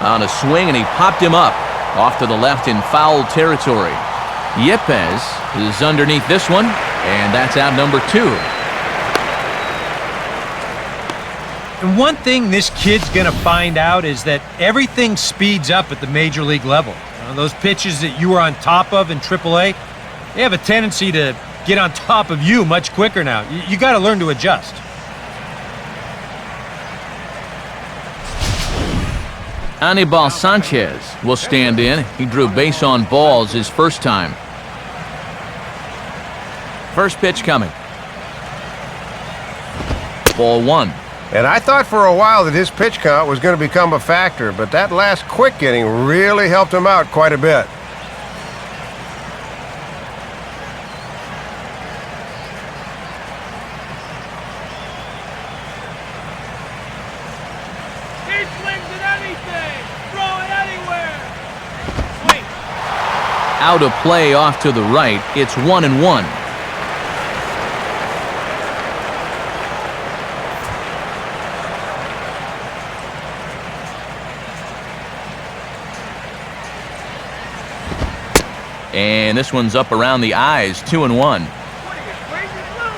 On a swing, and he popped him up. Off to the left in foul territory. Yepes is underneath this one, and that's out number 2. And one thing this kid's going to find out is that everything speeds up at the major league level. Those pitches that you were on top of in AAA, they have a tendency to get on top of you much quicker now. You got to learn to adjust. Anibal Sanchez will stand in. He drew base on balls his first time. First pitch coming. Ball 1. And I thought for a while that his pitch count was going to become a factor, but that last quick inning really helped him out quite a bit. He swings at anything. Throw it anywhere. Swing. Out of play off to the right. It's 1-1. And this one's up around the eyes, 2-1. What are you, crazy, Lou?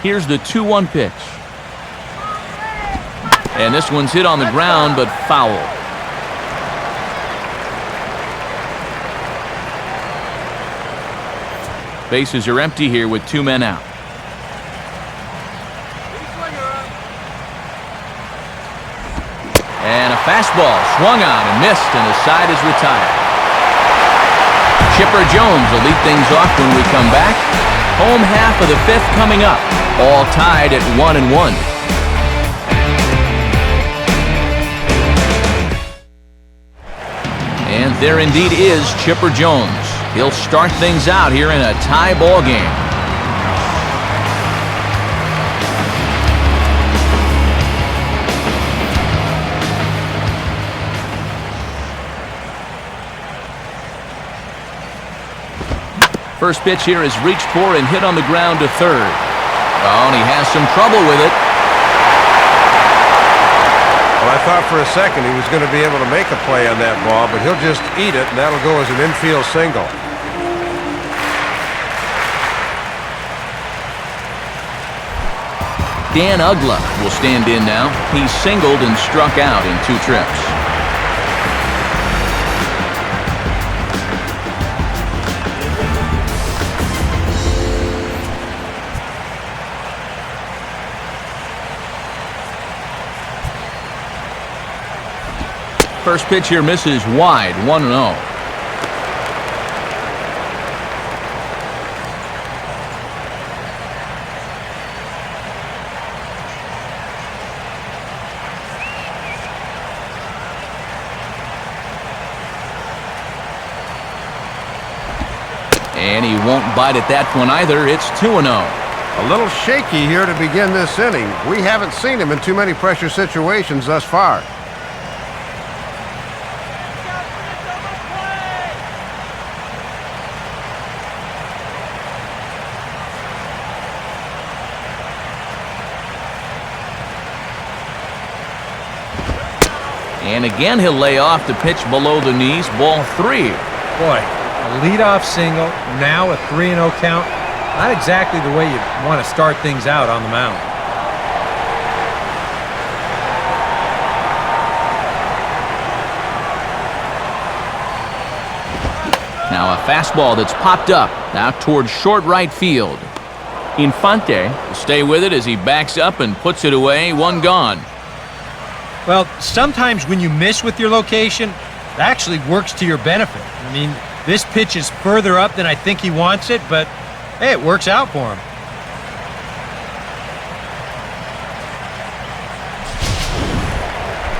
Here's the 2-1 pitch. And this one's hit on the ground, but foul. Bases are empty here with 2 men out. And a fastball swung on and missed, and the side is retired. Chipper Jones will lead things off when we come back. Home half of the 5th coming up. All tied at 1-1. And there indeed is Chipper Jones. He'll start things out here in a tie ball game. First pitch here is reached for and hit on the ground to third. Oh, and he has some trouble with it. Well, I thought for a second he was going to be able to make a play on that ball, but he'll just eat it, and that'll go as an infield single. Dan Ugla will stand in now. He's singled and struck out in 2 trips. First pitch here misses wide, 1-0. And he won't bite at that one either. It's 2-0. A little shaky here to begin this inning. We haven't seen him in too many pressure situations thus far. And again, he'll lay off the pitch below the knees. Ball 3. Boy, a leadoff single, now a 3-0 count. Not exactly the way you want to start things out on the mound. Now a fastball that's popped up out towards short right field. Infante will stay with it as he backs up and puts it away. 1 gone. Well, sometimes when you miss with your location, it actually works to your benefit. I mean, this pitch is further up than I think he wants it, but hey, it works out for him.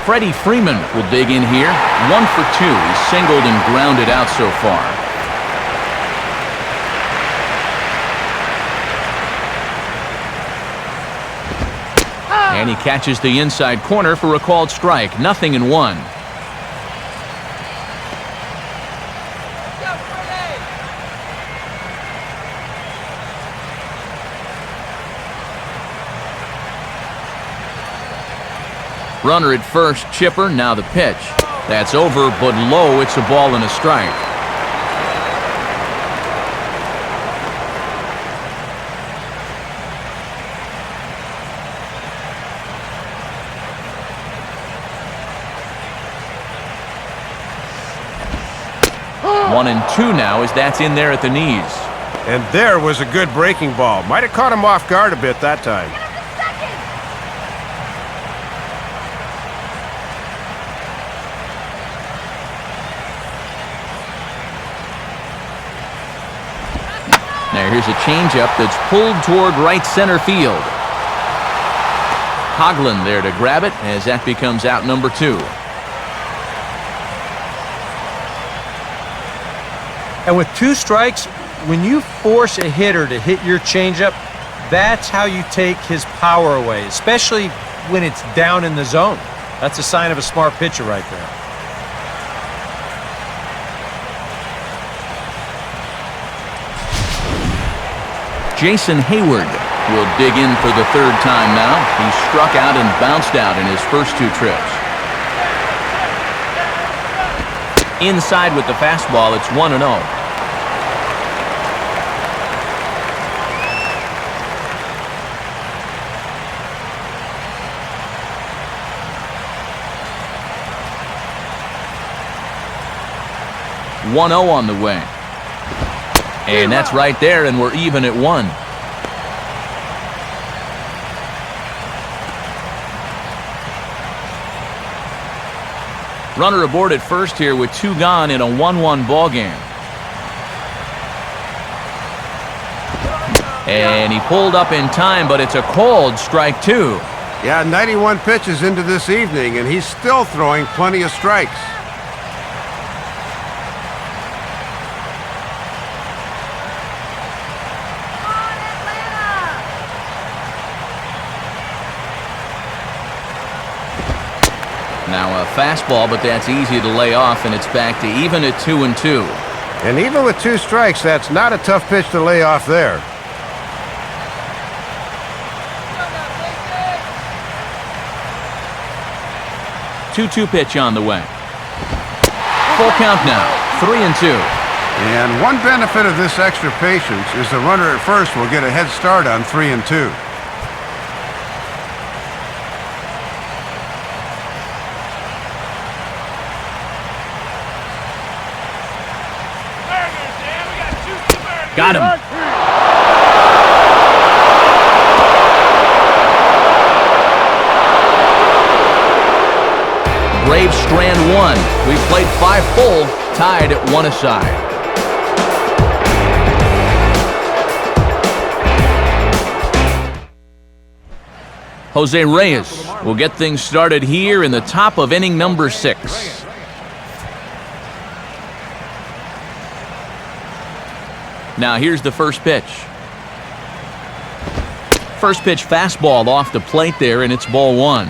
Freddie Freeman will dig in here. 1 for 2. He's singled and grounded out so far. And he catches the inside corner for a called strike. 0-1. Runner at first, chipper, now the pitch. That's over, but low. It's a ball and a strike. One and two now as that's in there at the knees. And there was a good breaking ball. Might have caught him off guard a bit that time. Now here's a changeup that's pulled toward right center field. Coughlin there to grab it as that becomes out number 2. And with 2 strikes, when you force a hitter to hit your changeup, that's how you take his power away, especially when it's down in the zone. That's a sign of a smart pitcher right there. Jason Hayward will dig in for the 3rd time now. He struck out and bounced out in his first 2 trips. Inside with the fastball, it's 1-0. .1-0 on the way. And that's right there, and we're even at 1. Runner aboard at first here with 2 gone in a 1-1 ball game. And he pulled up in time, but it's a called strike 2. Yeah, 91 pitches into this evening, and he's still throwing plenty of strikes. Now a fastball, but that's easy to lay off, and it's back to even at 2-2. And even with 2 strikes, that's not a tough pitch to lay off there. Two pitch on the way. Full count now, 3-2. And one benefit of this extra patience is the runner at first will get a head start on 3-2. Got him. Braves strand 1. We've played 5 full, tied at 1 aside. Jose Reyes will get things started here in the top of inning number 6. Now here's the first pitch. First pitch fastball off the plate there, and it's ball 1.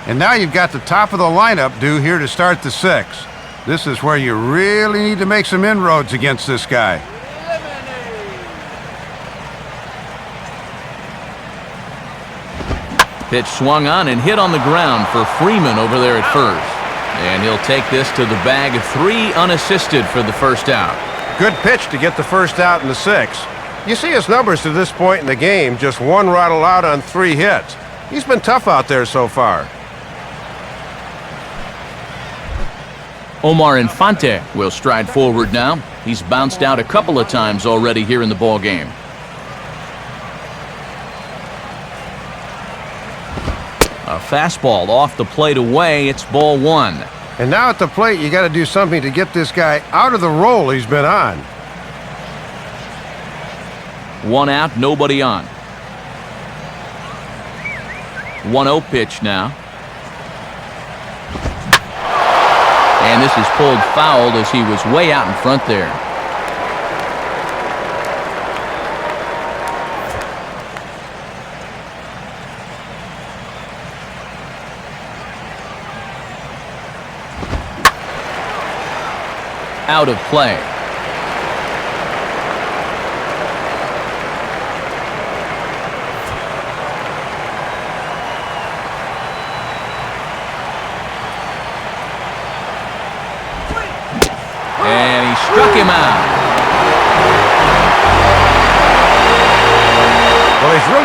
And now you've got the top of the lineup due here to start the 6th. This is where you really need to make some inroads against this guy. Pitch swung on and hit on the ground for Freeman over there at first. And he'll take this to the bag, 3 unassisted for the first out. Good pitch to get the first out in the 6th. You see his numbers to this point in the game, just 1 rattle out on 3 hits. He's been tough out there so far. Omar Infante will stride forward now. He's bounced out a couple of times already here in the ball game. A fastball off the plate away. It's ball 1. And now at the plate, you got to do something to get this guy out of the role he's been on. 1 out, nobody on. 1-0 pitch now. And this is pulled foul as he was way out in front there. Out of play.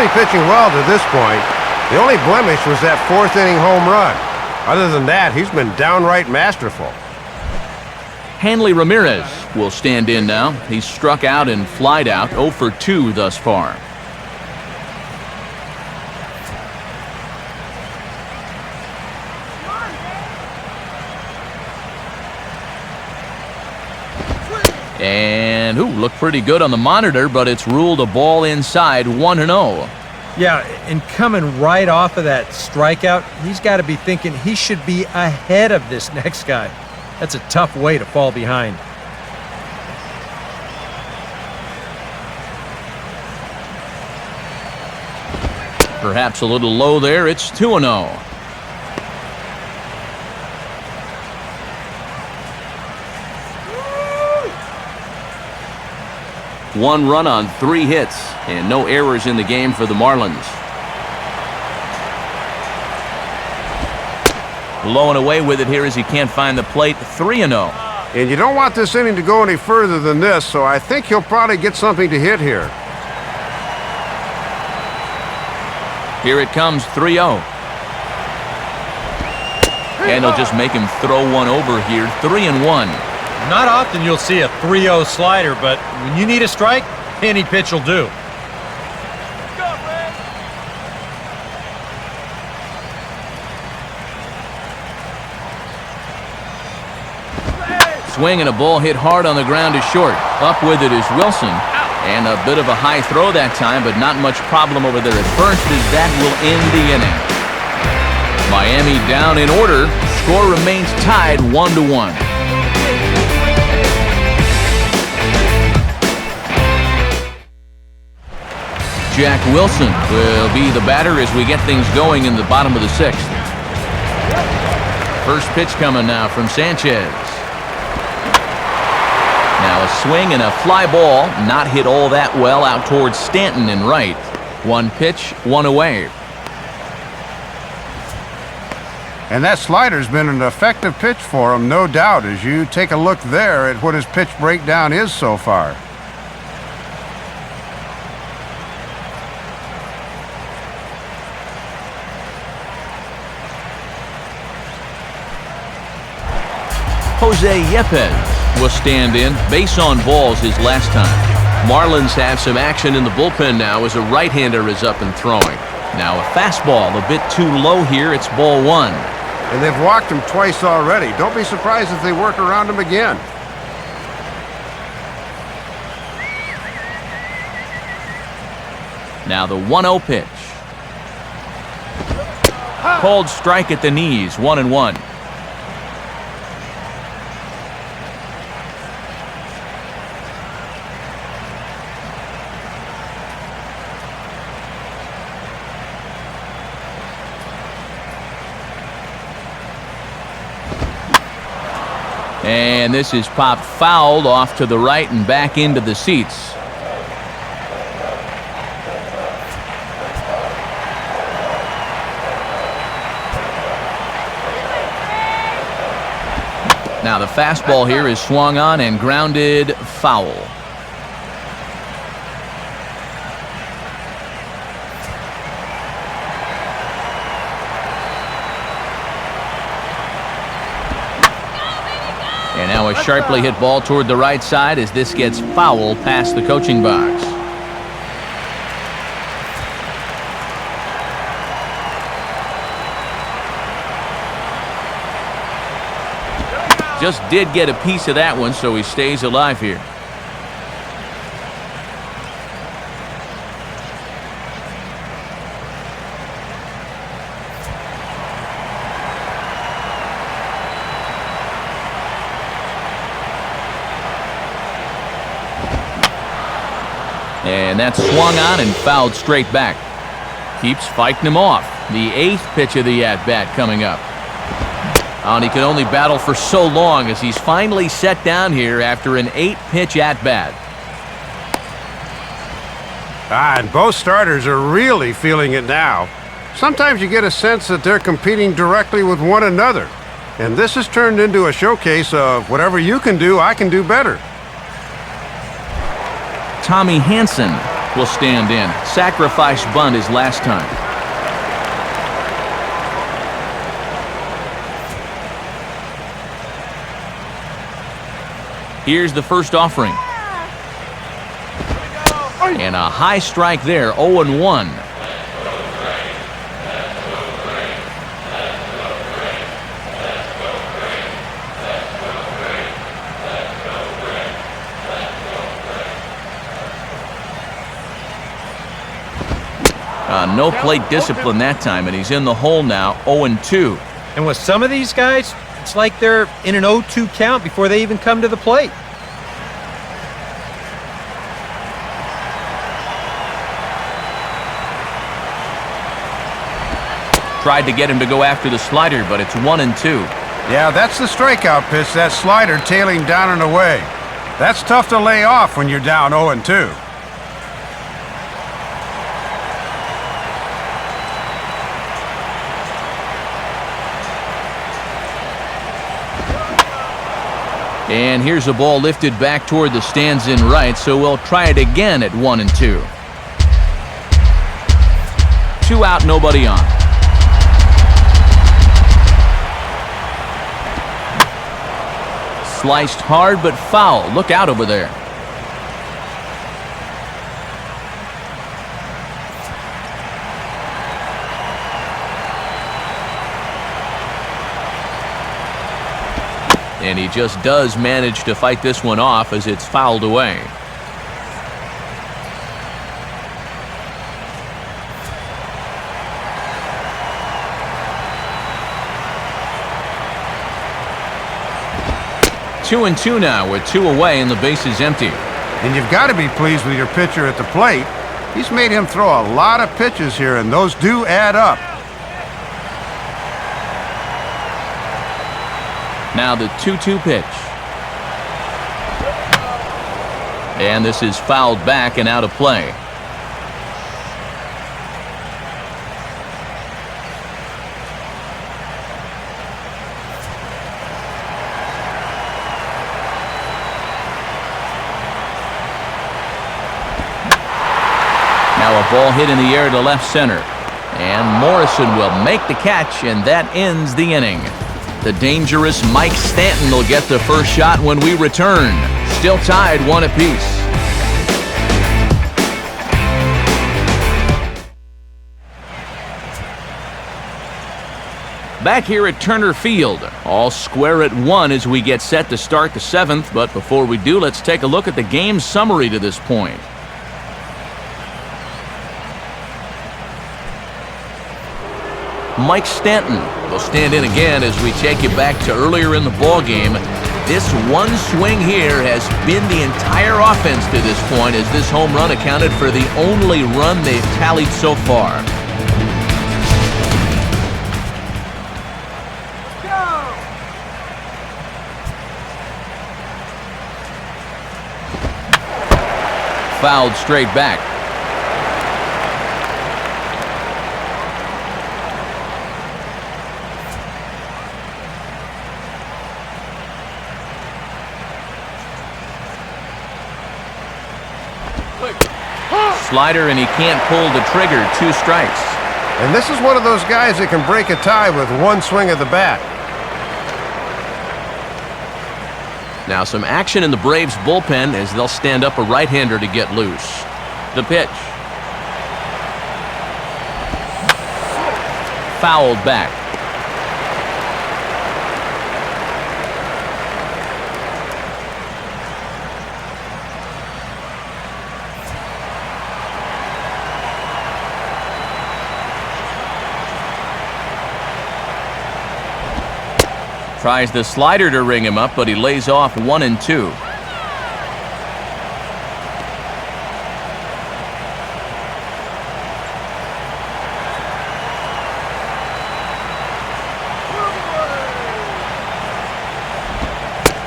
really pitching well to this point. The only blemish was that fourth-inning home run. Other than that, he's been downright masterful. Hanley Ramirez will stand in now. He's struck out and flied out, 0 for 2 thus far. And, looked pretty good on the monitor, but it's ruled a ball inside, 1-0. Yeah, and coming right off of that strikeout, he's got to be thinking he should be ahead of this next guy. That's a tough way to fall behind. Perhaps a little low there. It's 2-0. One run on 3 hits, and no errors in the game for the Marlins. Blowing away with it here as he can't find the plate, 3-0. And you don't want this inning to go any further than this, so I think he'll probably get something to hit here. Here it comes, 3-0. And he'll just make him throw one over here, 3-1. Not often you'll see a 3-0 slider, but when you need a strike, any pitch will do. Swing and a ball hit hard on the ground is short. Up with it is Wilson. And a bit of a high throw that time, but not much problem over there at first as that will end the inning. Miami down in order. Score remains tied 1-1. Jack Wilson will be the batter as we get things going in the bottom of the 6th. First pitch coming now from Sanchez. Now a swing and a fly ball, not hit all that well out towards Stanton and right. 1 pitch, 1 away. And that slider's been an effective pitch for him, no doubt, as you take a look there at what his pitch breakdown is so far. Jose Yepez will stand in. Base on balls his last time. Marlins have some action in the bullpen now as a right-hander is up and throwing. Now a fastball a bit too low here. It's ball 1. And they've walked him twice already. Don't be surprised if they work around him again. Now the 1-0 pitch. Called strike at the knees, 1-1. And this is popped foul off to the right and back into the seats. Now the fastball here is swung on and grounded foul. And now a sharply hit ball toward the right side as this gets foul past the coaching box. Just did get a piece of that one, so he stays alive here. And that's swung on and fouled straight back. Keeps fighting him off. The 8th pitch of the at-bat coming up. And he can only battle for so long as he's finally set down here after an 8-pitch at-bat. And both starters are really feeling it now. Sometimes you get a sense that they're competing directly with one another. And this has turned into a showcase of whatever you can do, I can do better. Tommy Hanson will stand in. Sacrifice bunt his last time. Here's the first offering. And a high strike there, 0-1. No plate discipline that time, and he's in the hole now, 0-2. And with some of these guys, it's like they're in an 0-2 count before they even come to the plate. Tried to get him to go after the slider, but it's 1-2. Yeah, that's the strikeout pitch, that slider tailing down and away. That's tough to lay off when you're down 0-2. And here's a ball lifted back toward the stands in right, so we'll try it again at 1-2. 2 out, nobody on. Sliced hard but foul. Look out over there. And he just does manage to fight this one off as it's fouled away. Two and two now with 2 away and the bases empty. And you've got to be pleased with your pitcher at the plate. He's made him throw a lot of pitches here, and those do add up. Now the 2-2 pitch. And this is fouled back and out of play. Now a ball hit in the air to left center. And Morrison will make the catch, and that ends the inning. The dangerous Mike Stanton will get the first shot when we return. Still tied 1 apiece. Back here at Turner Field, all square at 1 as we get set to start the 7th. But before we do, let's take a look at the game summary to this point. Mike Stanton will stand in again as we take you back to earlier in the ball game. This one swing here has been the entire offense to this point, as this home run accounted for the only run they've tallied so far. Fouled straight back. Slider, and he can't pull the trigger. 2 strikes. And this is one of those guys that can break a tie with one swing of the bat. Now some action in the Braves bullpen as they'll stand up a right-hander to get loose. The pitch. Fouled back. Tries the slider to ring him up, but he lays off 1-2.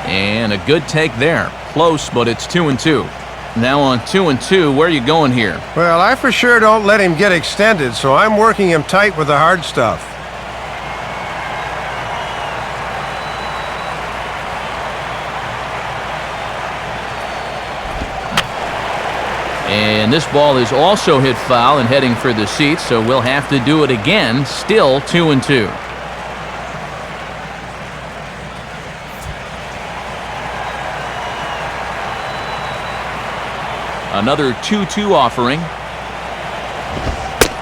And a good take there. Close, but it's 2-2. Now on 2-2, where are you going here? Well, I for sure don't let him get extended, so I'm working him tight with the hard stuff. And this ball is also hit foul and heading for the seats, so we'll have to do it again. Still 2-2. Another 2-2 offering.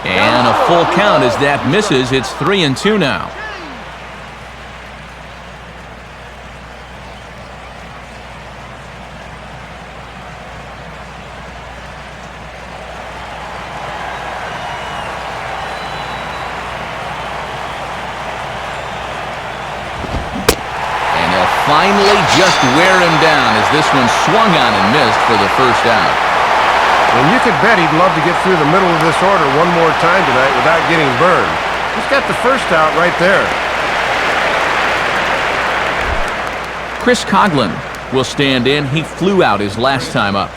And a full count as that misses. It's 3-2 now. Finally just wear him down as this one swung on and missed for the first out. And you could bet he'd love to get through the middle of this order one more time tonight without getting burned. He's got the first out right there. Chris Coughlin will stand in. He flew out his last time up.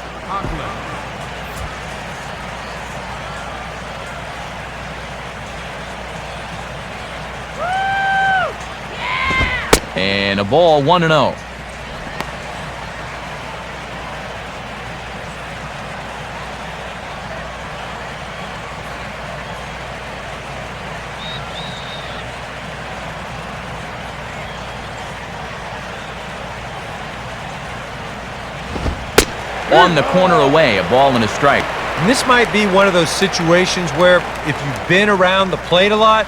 And a ball 1-0. On the corner away, a ball and a strike. And this might be one of those situations where if you've been around the plate a lot,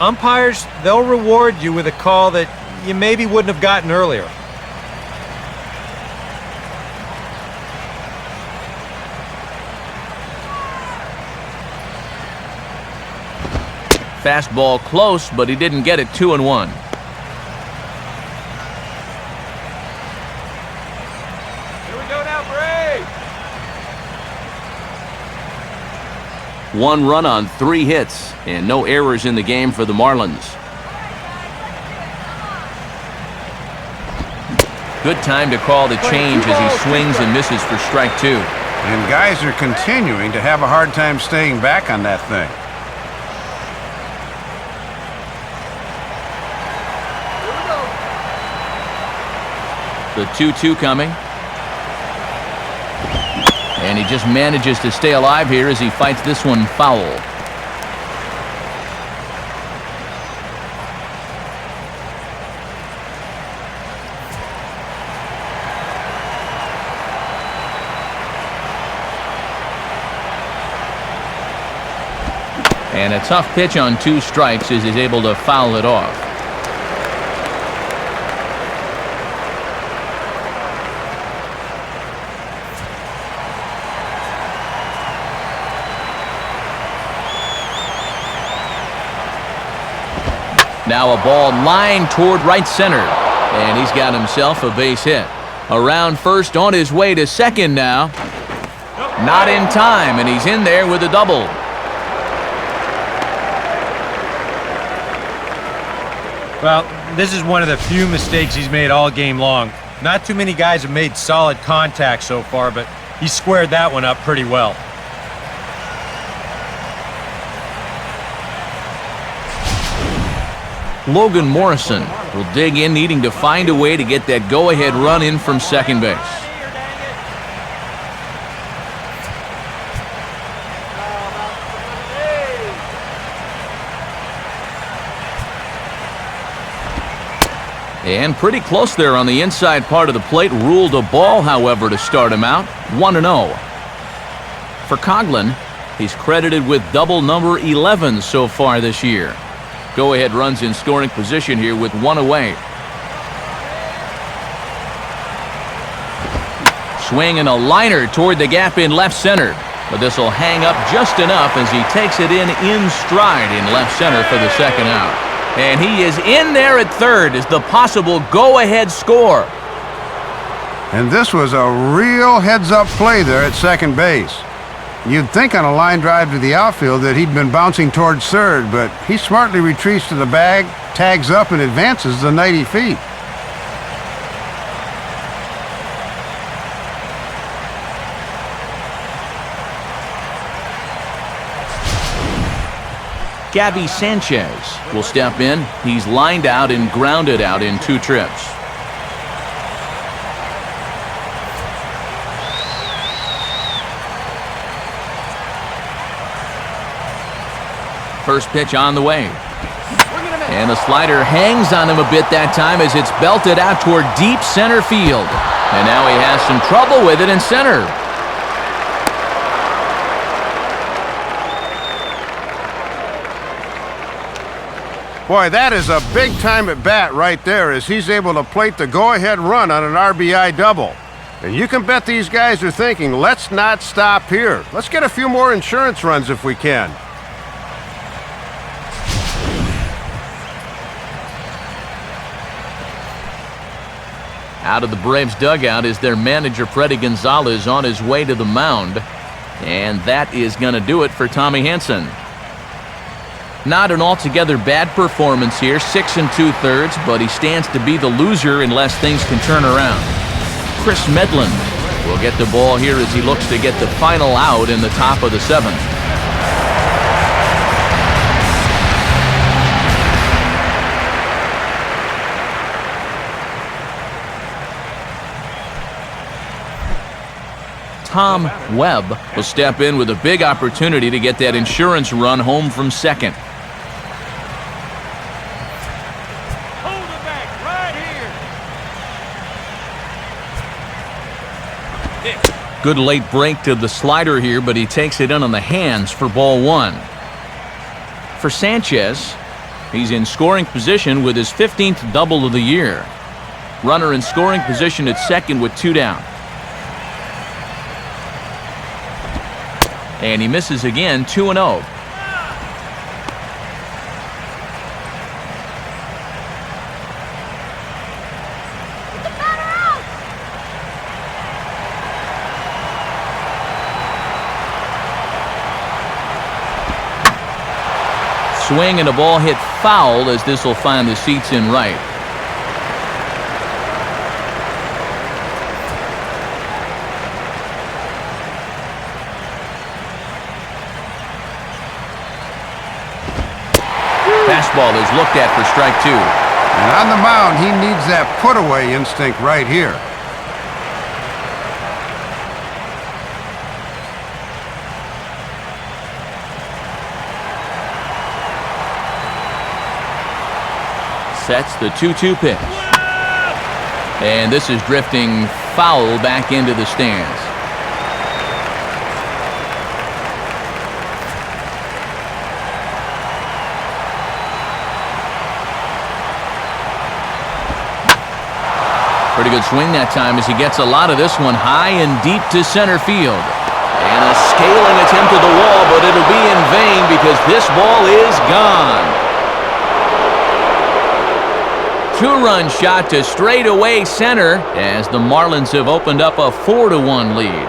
umpires, they'll reward you with a call that you maybe wouldn't have gotten earlier. Fastball close, but he didn't get it. 2-1. Here we go now, Bray. One run on 3 hits, and no errors in the game for the Marlins. Good time to call the change as he swings and misses for strike 2. And guys are continuing to have a hard time staying back on that thing. The 2-2 coming. And he just manages to stay alive here as he fights this one foul. And a tough pitch on 2 strikes as he's able to foul it off. Now a ball lined toward right center. And he's got himself a base hit. Around first, on his way to second now. Not in time, and he's in there with a double. Well, this is one of the few mistakes he's made all game long. Not too many guys have made solid contact so far, but he squared that one up pretty well. Logan Morrison will dig in, needing to find a way to get that go-ahead run in from second base. And pretty close there on the inside part of the plate. Ruled a ball, however, to start him out. 1-0. For Coughlin, he's credited with double number 11 so far this year. Go-ahead runs in scoring position here with 1 away. Swing and a liner toward the gap in left center. But this will hang up just enough as he takes it in stride in left center for the second out. And he is in there at third as the possible go-ahead score. And this was a real heads-up play there at second base. You'd think on a line drive to the outfield that he'd been bouncing towards third, but he smartly retreats to the bag, tags up, and advances the 90 feet. Gabby Sanchez will step in. He's lined out and grounded out in 2 trips. First pitch on the way. And the slider hangs on him a bit that time as it's belted out toward deep center field. And now he has some trouble with it in center. Boy, that is a big-time at-bat right there as he's able to plate the go-ahead run on an RBI double. And you can bet these guys are thinking, let's not stop here. Let's get a few more insurance runs if we can. Out of the Braves dugout is their manager, Freddie Gonzalez, on his way to the mound. And that is going to do it for Tommy Hanson. Not an altogether bad performance here, 6 2/3, but he stands to be the loser unless things can turn around. Chris Medlin will get the ball here as he looks to get the final out in the top of the 7th. Tom Webb will step in with a big opportunity to get that insurance run home from second. Hold it back right here. Good late break to the slider here, but he takes it in on the hands for ball 1. For Sanchez, he's in scoring position with his 15th double of the year. Runner in scoring position at second with 2 down. And he misses again, 2-0. Swing and a ball hit foul as this will find the seats in right. Fastball is looked at for strike 2. And on the mound, he needs that put-away instinct right here. Sets the 2-2 pitch. And this is drifting foul back into the stands. Pretty good swing that time as he gets a lot of this one high and deep to center field. And a scaling attempt to the wall, but it'll be in vain because this ball is gone. 2-run shot to straightaway center as the Marlins have opened up a 4-1 lead.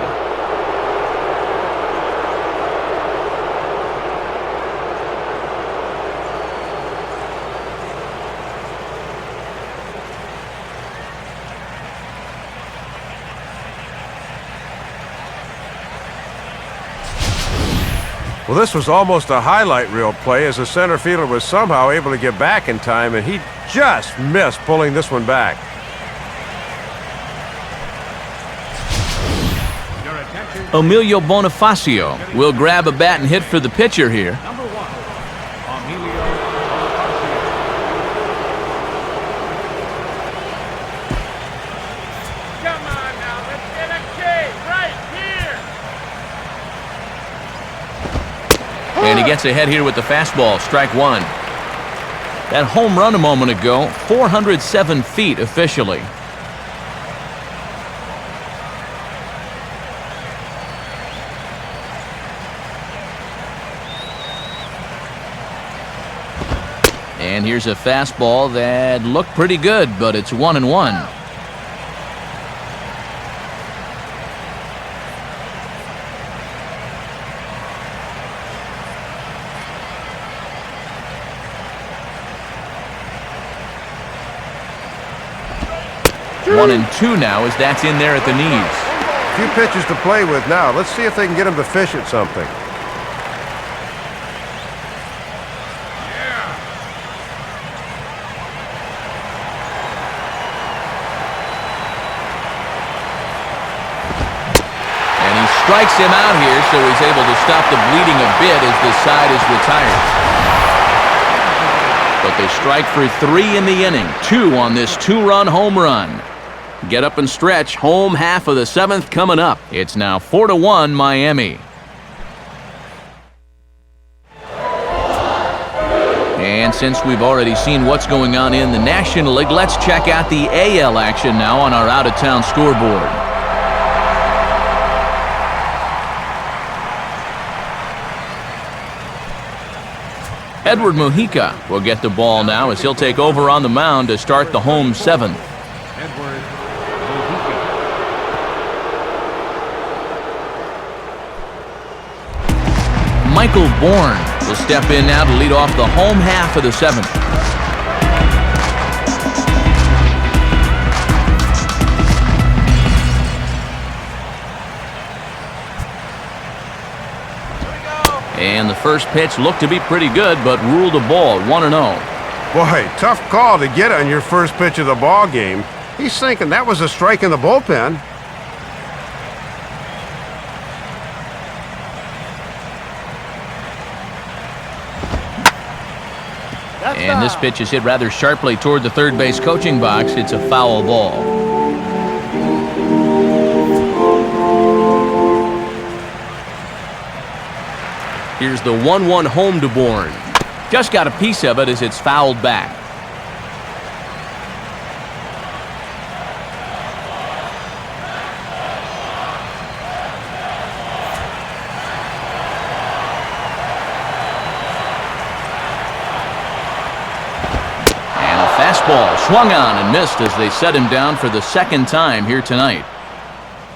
Well, this was almost a highlight reel play as the center fielder was somehow able to get back in time, and he just missed pulling this one back. Emilio Bonifacio will grab a bat and hit for the pitcher here. Number 1, Emilio. Come on now, let's get a K right here. And he gets ahead here with the fastball, strike 1. That home run a moment ago, 407 feet officially. And here's a fastball that looked pretty good, but it's 1-1. One and 2 now as that's in there at the knees. A few pitches to play with now. Let's see if they can get him to fish at something. strikes him out here, so he's able to stop the bleeding a bit as this side is retired. But they strike for 3 in the inning, 2 on this 2-run home run. Get up and stretch. Home half of the 7th coming up. It's now 4-1 Miami. And since we've already seen what's going on in the National League, let's check out the AL action now on our out-of-town scoreboard. Edward Mujica will get the ball now as he'll take over on the mound to start the home 7th. Edward Mujica. Michael Bourne will step in now to lead off the home half of the 7th. And the first pitch looked to be pretty good, but ruled a ball, 1-0. Boy, tough call to get on your first pitch of the ball game. He's thinking that was a strike in the bullpen. And this pitch is hit rather sharply toward the third base coaching box. It's a foul ball. Here's the 1-1 home to Bourne. Just got a piece of it as it's fouled back. Fastball swung on and missed as they set him down for the 2nd time here tonight.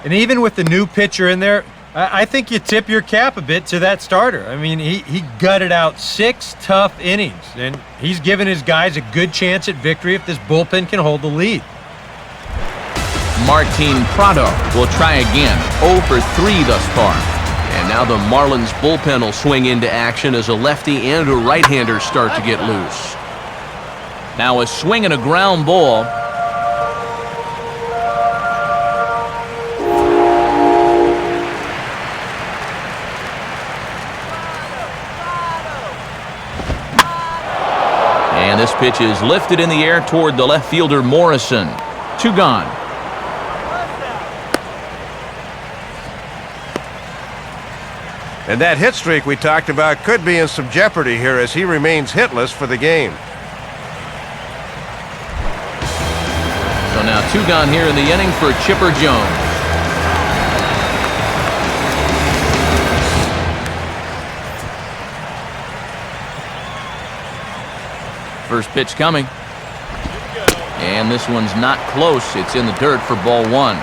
And even with the new pitcher in there, I think you tip your cap a bit to that starter. I mean, he gutted out 6 tough innings, and he's given his guys a good chance at victory if this bullpen can hold the lead. Martin Prado will try again, 0 for 3 thus far. And now the Marlins bullpen will swing into action as a lefty and a right-hander start to get loose. Now a swing and a ground ball. And this pitch is lifted in the air toward the left fielder Morrison. 2 gone. And that hit streak we talked about could be in some jeopardy here as he remains hitless for the game. So now 2 gone here in the inning for Chipper Jones. First pitch coming. And this one's not close. It's in the dirt for ball 1.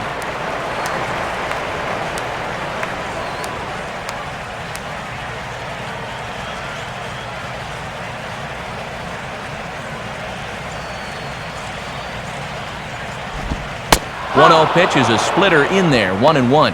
One-0 pitch is a splitter in there, 1-1.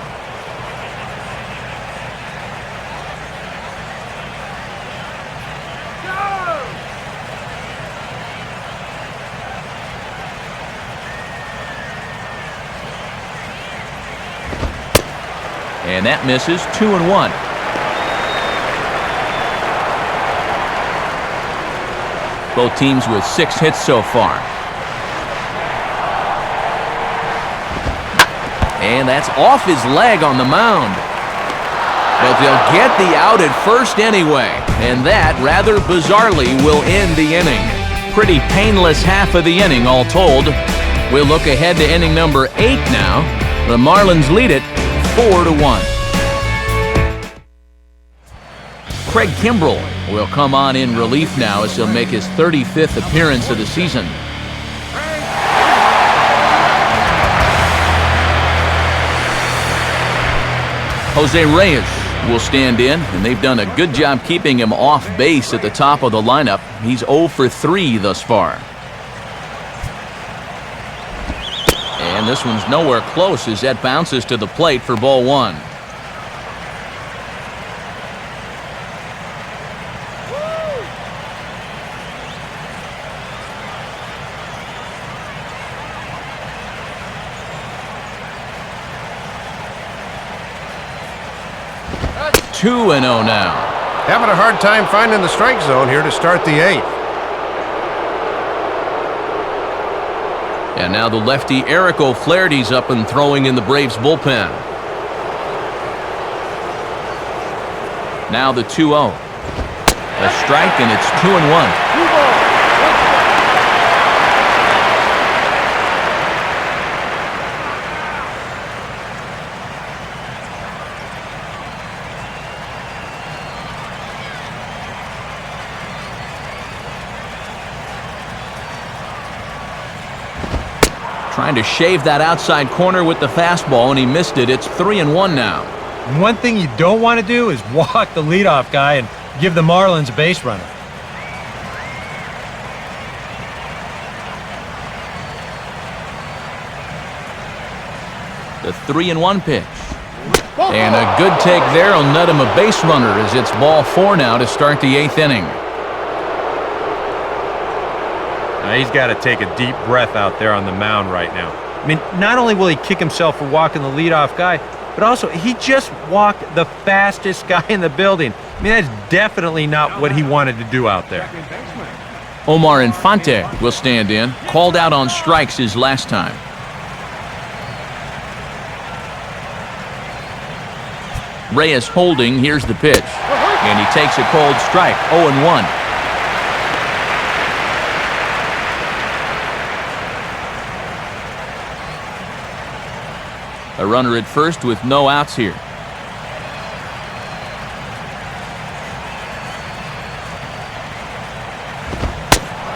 And that misses, 2-1. Both teams with 6 hits so far. And that's off his leg on the mound. But they'll get the out at first anyway. And that, rather bizarrely, will end the inning. Pretty painless half of the inning, all told. We'll look ahead to inning number 8 now. The Marlins lead it 4-1. Craig Kimbrell will come on in relief now as he'll make his 35th appearance of the season. Jose Reyes will stand in, and they've done a good job keeping him off base at the top of the lineup. He's 0 for 3 thus far. And this one's nowhere close as that bounces to the plate for ball 1. 2-0 now. Having a hard time finding the strike zone here to start the 8th. And now the lefty Eric O'Flaherty's up and throwing in the Braves bullpen. Now the 2-0. A strike, and it's 2-1. Trying to shave that outside corner with the fastball, and he missed it. It's 3-1 now. And one thing you don't want to do is walk the leadoff guy and give the Marlins a base runner. The 3-1 pitch. And a good take there will net him a base runner as it's ball 4 now to start the 8th inning. Now he's got to take a deep breath out there on the mound right now. I mean, not only will he kick himself for walking the leadoff guy, but also he just walked the fastest guy in the building. I mean, that's definitely not what he wanted to do out there. Omar Infante will stand in. Called out on strikes his last time. Reyes holding. Here's the pitch. And he takes a cold strike. 0-1. A runner at first with no outs here.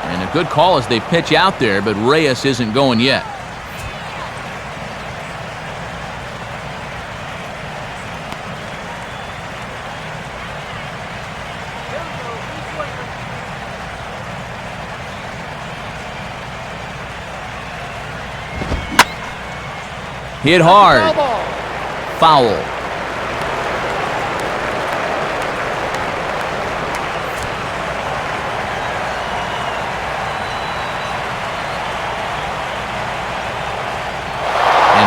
And a good call as they pitch out there, but Reyes isn't going yet. Hit hard. Foul. And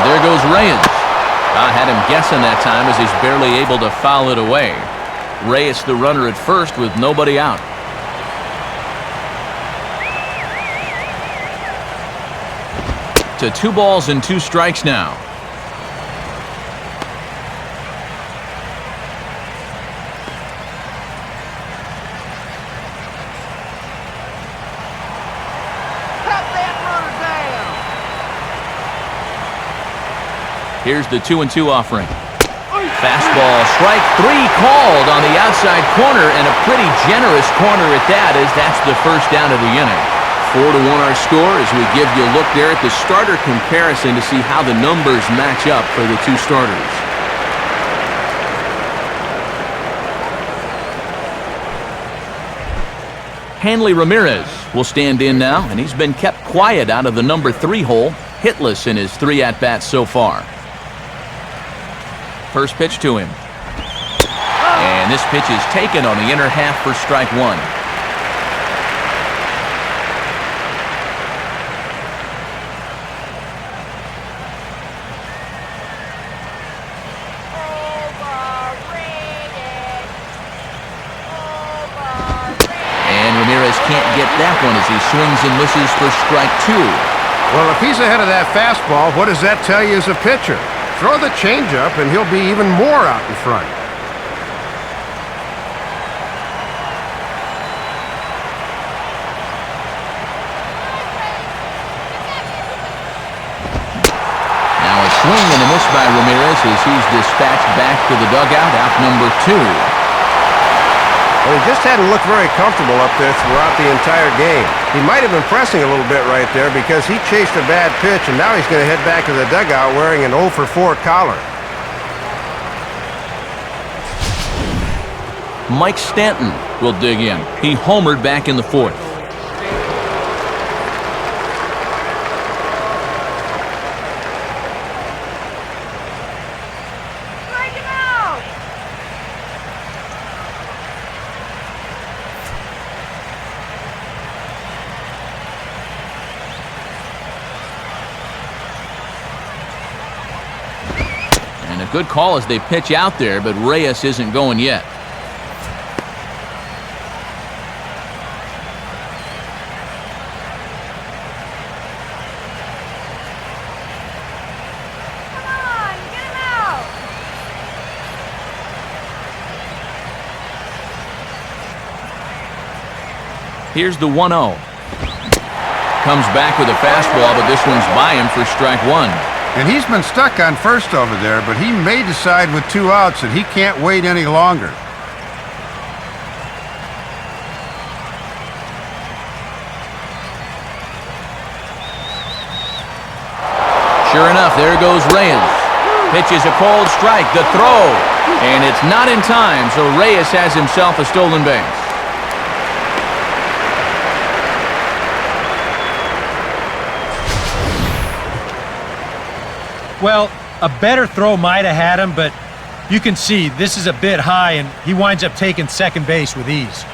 there goes Reyes. I had him guessing that time as he's barely able to foul it away. Reyes the runner at first with nobody out. To 2 balls and 2 strikes now. Here's the 2-2 offering. Fastball, strike 3 called on the outside corner, and a pretty generous corner at that, as that's the first down of the inning. 4-1 our score as we give you a look there at the starter comparison to see how the numbers match up for the 2 starters. Hanley Ramirez will stand in now, and he's been kept quiet out of the number 3 hole, hitless in his 3 at-bats so far. First pitch to him. And this pitch is taken on the inner half for strike 1. Can't get that one as he swings and misses for strike 2. Well, if he's ahead of that fastball, what does that tell you as a pitcher? Throw the changeup and he'll be even more out in front. Now a swing and a miss by Ramirez as he's dispatched back to the dugout, out number 2. Well, he just hadn't looked very comfortable up there throughout the entire game. He might have been pressing a little bit right there because he chased a bad pitch, and now he's going to head back to the dugout wearing an 0 for 4 collar. Mike Stanton will dig in. He homered back in the 4th. good call as they pitch out there, but Reyes isn't going yet. Here's the 1-0. Comes back with a fastball, but this one's by him for strike one. And he's been stuck on first over there, but he may decide with 2 outs that he can't wait any longer. Sure enough, there goes Reyes. Pitches a cold strike, the throw, and it's not in time, so Reyes has himself a stolen base. Well, a better throw might have had him, but you can see this is a bit high, and he winds up taking second base with ease.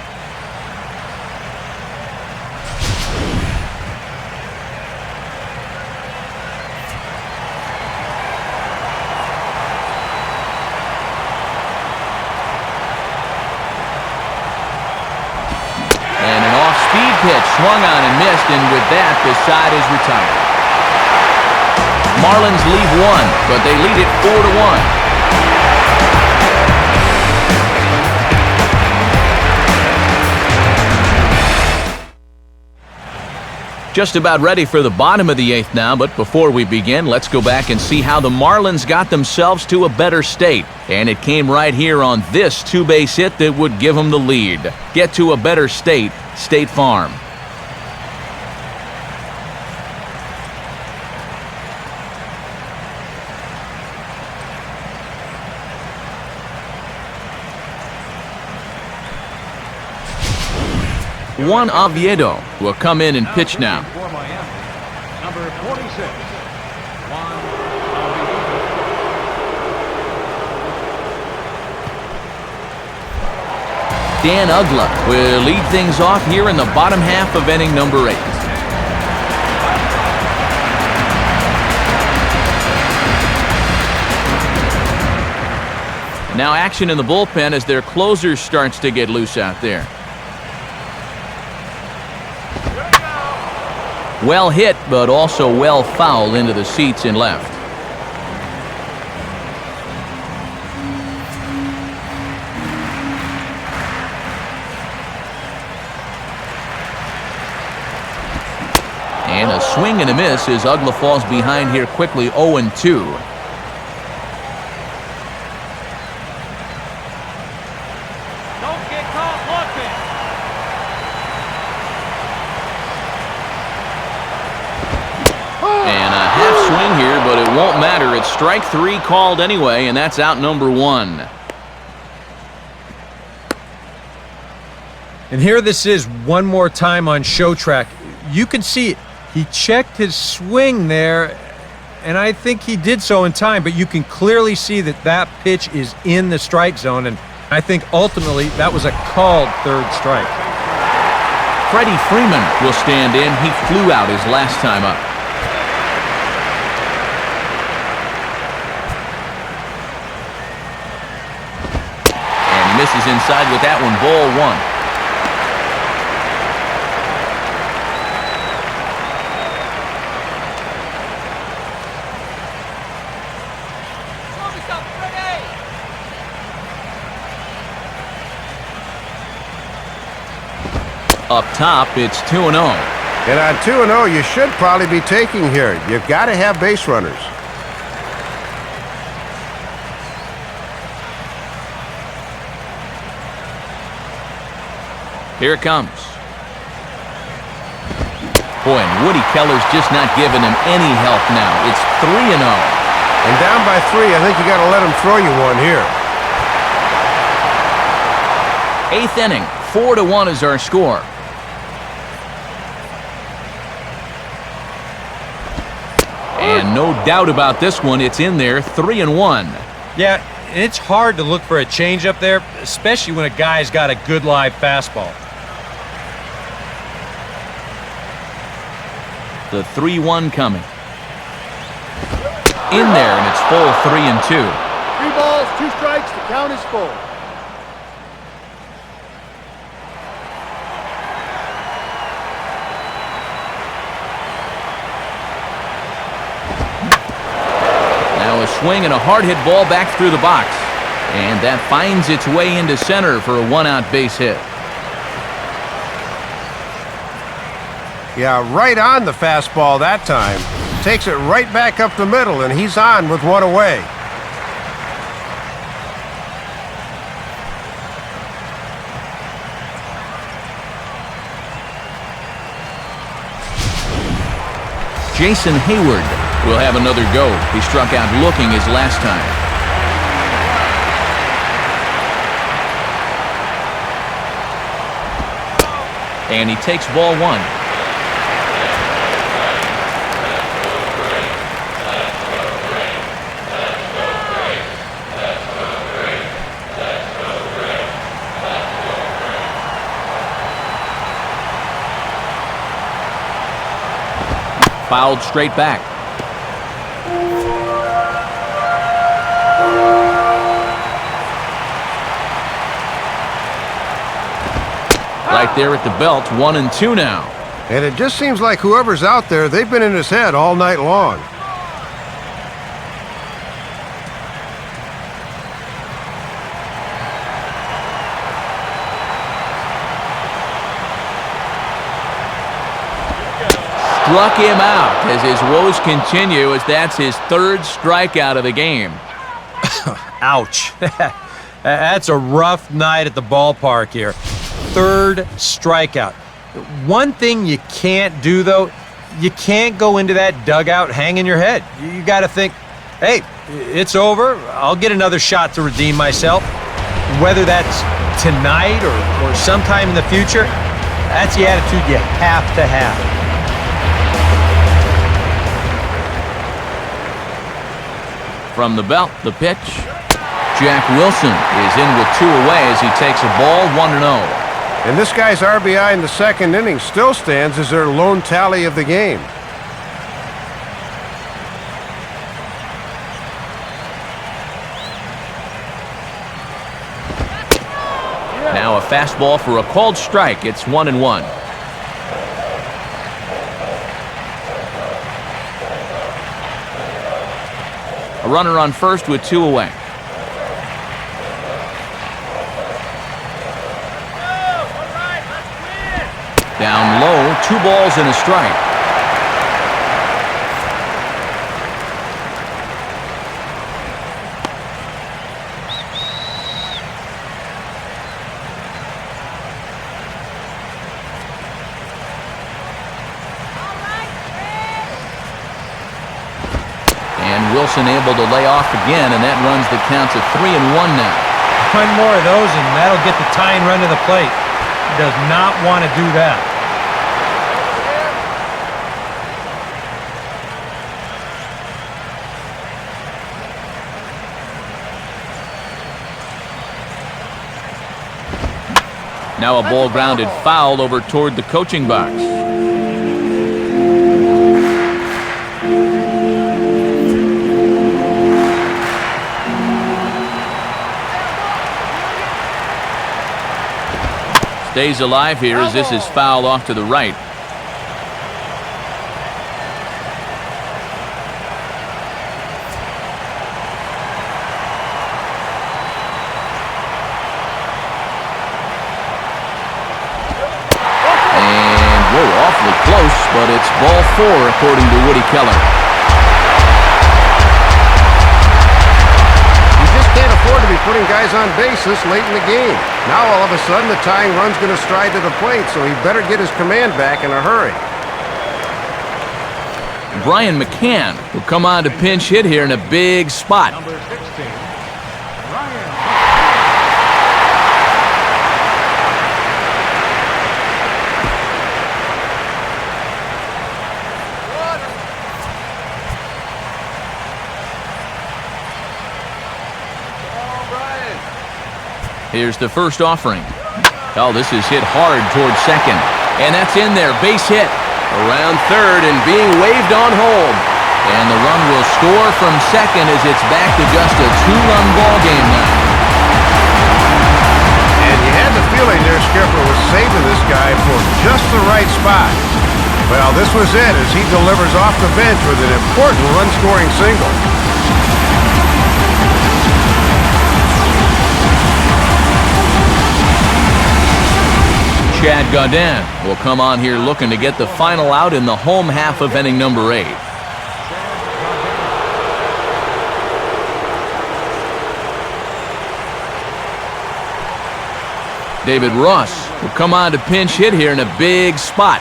And an off-speed pitch swung on and missed, and with that, the side is retired. Marlins leave one, but they lead it 4-1. Just about ready for the bottom of the 8th now, but before we begin, let's go back and see how the Marlins got themselves to a better state. And it came right here on this 2-base hit that would give them the lead. Get to a better state, State Farm. Juan Oviedo will come in and pitch now. For Miami, number 46, Juan Dan Uggla will lead things off here in the bottom half of inning number 8. Now action in the bullpen as their closer starts to get loose out there. Well hit, but also well fouled into the seats in left. And a swing and a miss as Uggla falls behind here quickly, 0-2. Don't get caught looking. And a half swing here, but it won't matter. It's strike 3 called anyway, and that's out number 1. And here this is one more time on show track. You can see it. He checked his swing there, and I think he did so in time, but you can clearly see that that pitch is in the strike zone, and I think ultimately that was a called third strike. Freddie Freeman will stand in. He flew out his last time up. And he misses inside with that one, ball 1. Up top, it's 2-0. And on 2-0, you should probably be taking here. You've got to have base runners. Here it comes. Boy, and Woody Keller's just not giving him any help now. It's 3-0. And down by 3, I think you got to let him throw you one here. 8th inning, 4-1 is our score. And no doubt about this one, it's in there, 3-1. Yeah, it's hard to look for a change up there, especially when a guy's got a good live fastball. The 3-1 coming. In there, and it's full 3-2. 3 balls, 2 strikes, the count is full. Now a swing and a hard hit ball back through the box. And that finds its way into center for a 1-out base hit. Yeah, right on the fastball that time. Takes it right back up the middle, and he's on with 1 away. Jason Hayward will have another go. He struck out looking his last time. And he takes ball 1. Fouled straight back. Right there at the belt, 1-2 now. And it just seems like whoever's out there, they've been in his head all night long. Struck him out as his woes continue, as that's his 3rd strikeout of the game. Ouch. That's a rough night at the ballpark here. 3rd strikeout. One thing you can't do, though, you can't go into that dugout hanging your head. You got to think, hey, it's over. I'll get another shot to redeem myself. Whether that's tonight or sometime in the future, that's the attitude you have to have. From the belt, the pitch. Jack Wilson is in with 2 away as he takes a ball, 1-0. And this guy's RBI in the 2nd inning still stands as their lone tally of the game. Now a fastball for a called strike. It's 1-1. A runner on first with 2 away. Down low, 2 balls and a strike. And Wilson able to lay off again, and that runs the count to 3-1 now. One more of those, and that'll get the tying run to the plate. He does not want to do that. Now a ball grounded foul over toward the coaching box. Stays alive here as this is fouled off to the right. And, whoa, awfully close, but it's ball 4 according to Woody Keller. Can't afford to be putting guys on base this late in the game. Now all of a sudden the tying run's going to stride to the plate, so he better get his command back in a hurry. Brian McCann will come on to pinch hit here in a big spot. Number 16, Ryan. Here's the first offering. Oh, this is hit hard towards second. And that's in there. Base hit. Around third and being waved on home. And the run will score from second as it's back to just a two-run ball game now. And you had the feeling their skipper was saving this guy for just the right spot. Well, this was it as he delivers off the bench with an important run-scoring single. Chad Gaudin will come on here looking to get the final out in the home half of inning number 8. David Ross will come on to pinch hit here in a big spot.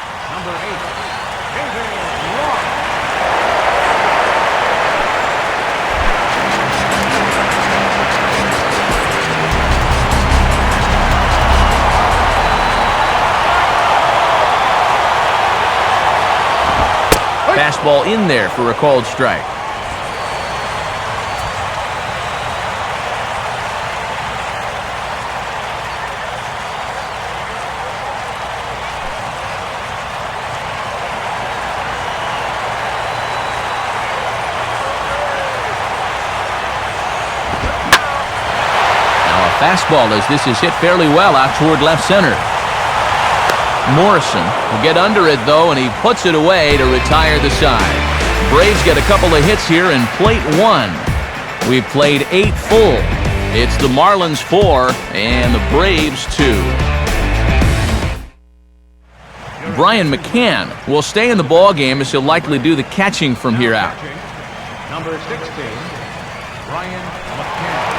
Fastball in there for a called strike. Fastball as this is hit fairly well out toward left center. Morrison will get under it though, and he puts it away to retire the side. Braves get a couple of hits here in plate 1. We've played 8 full. It's the Marlins 4 and the Braves 2. Brian McCann will stay in the ball game as he'll likely do the catching from here out. Number 16, Brian McCann.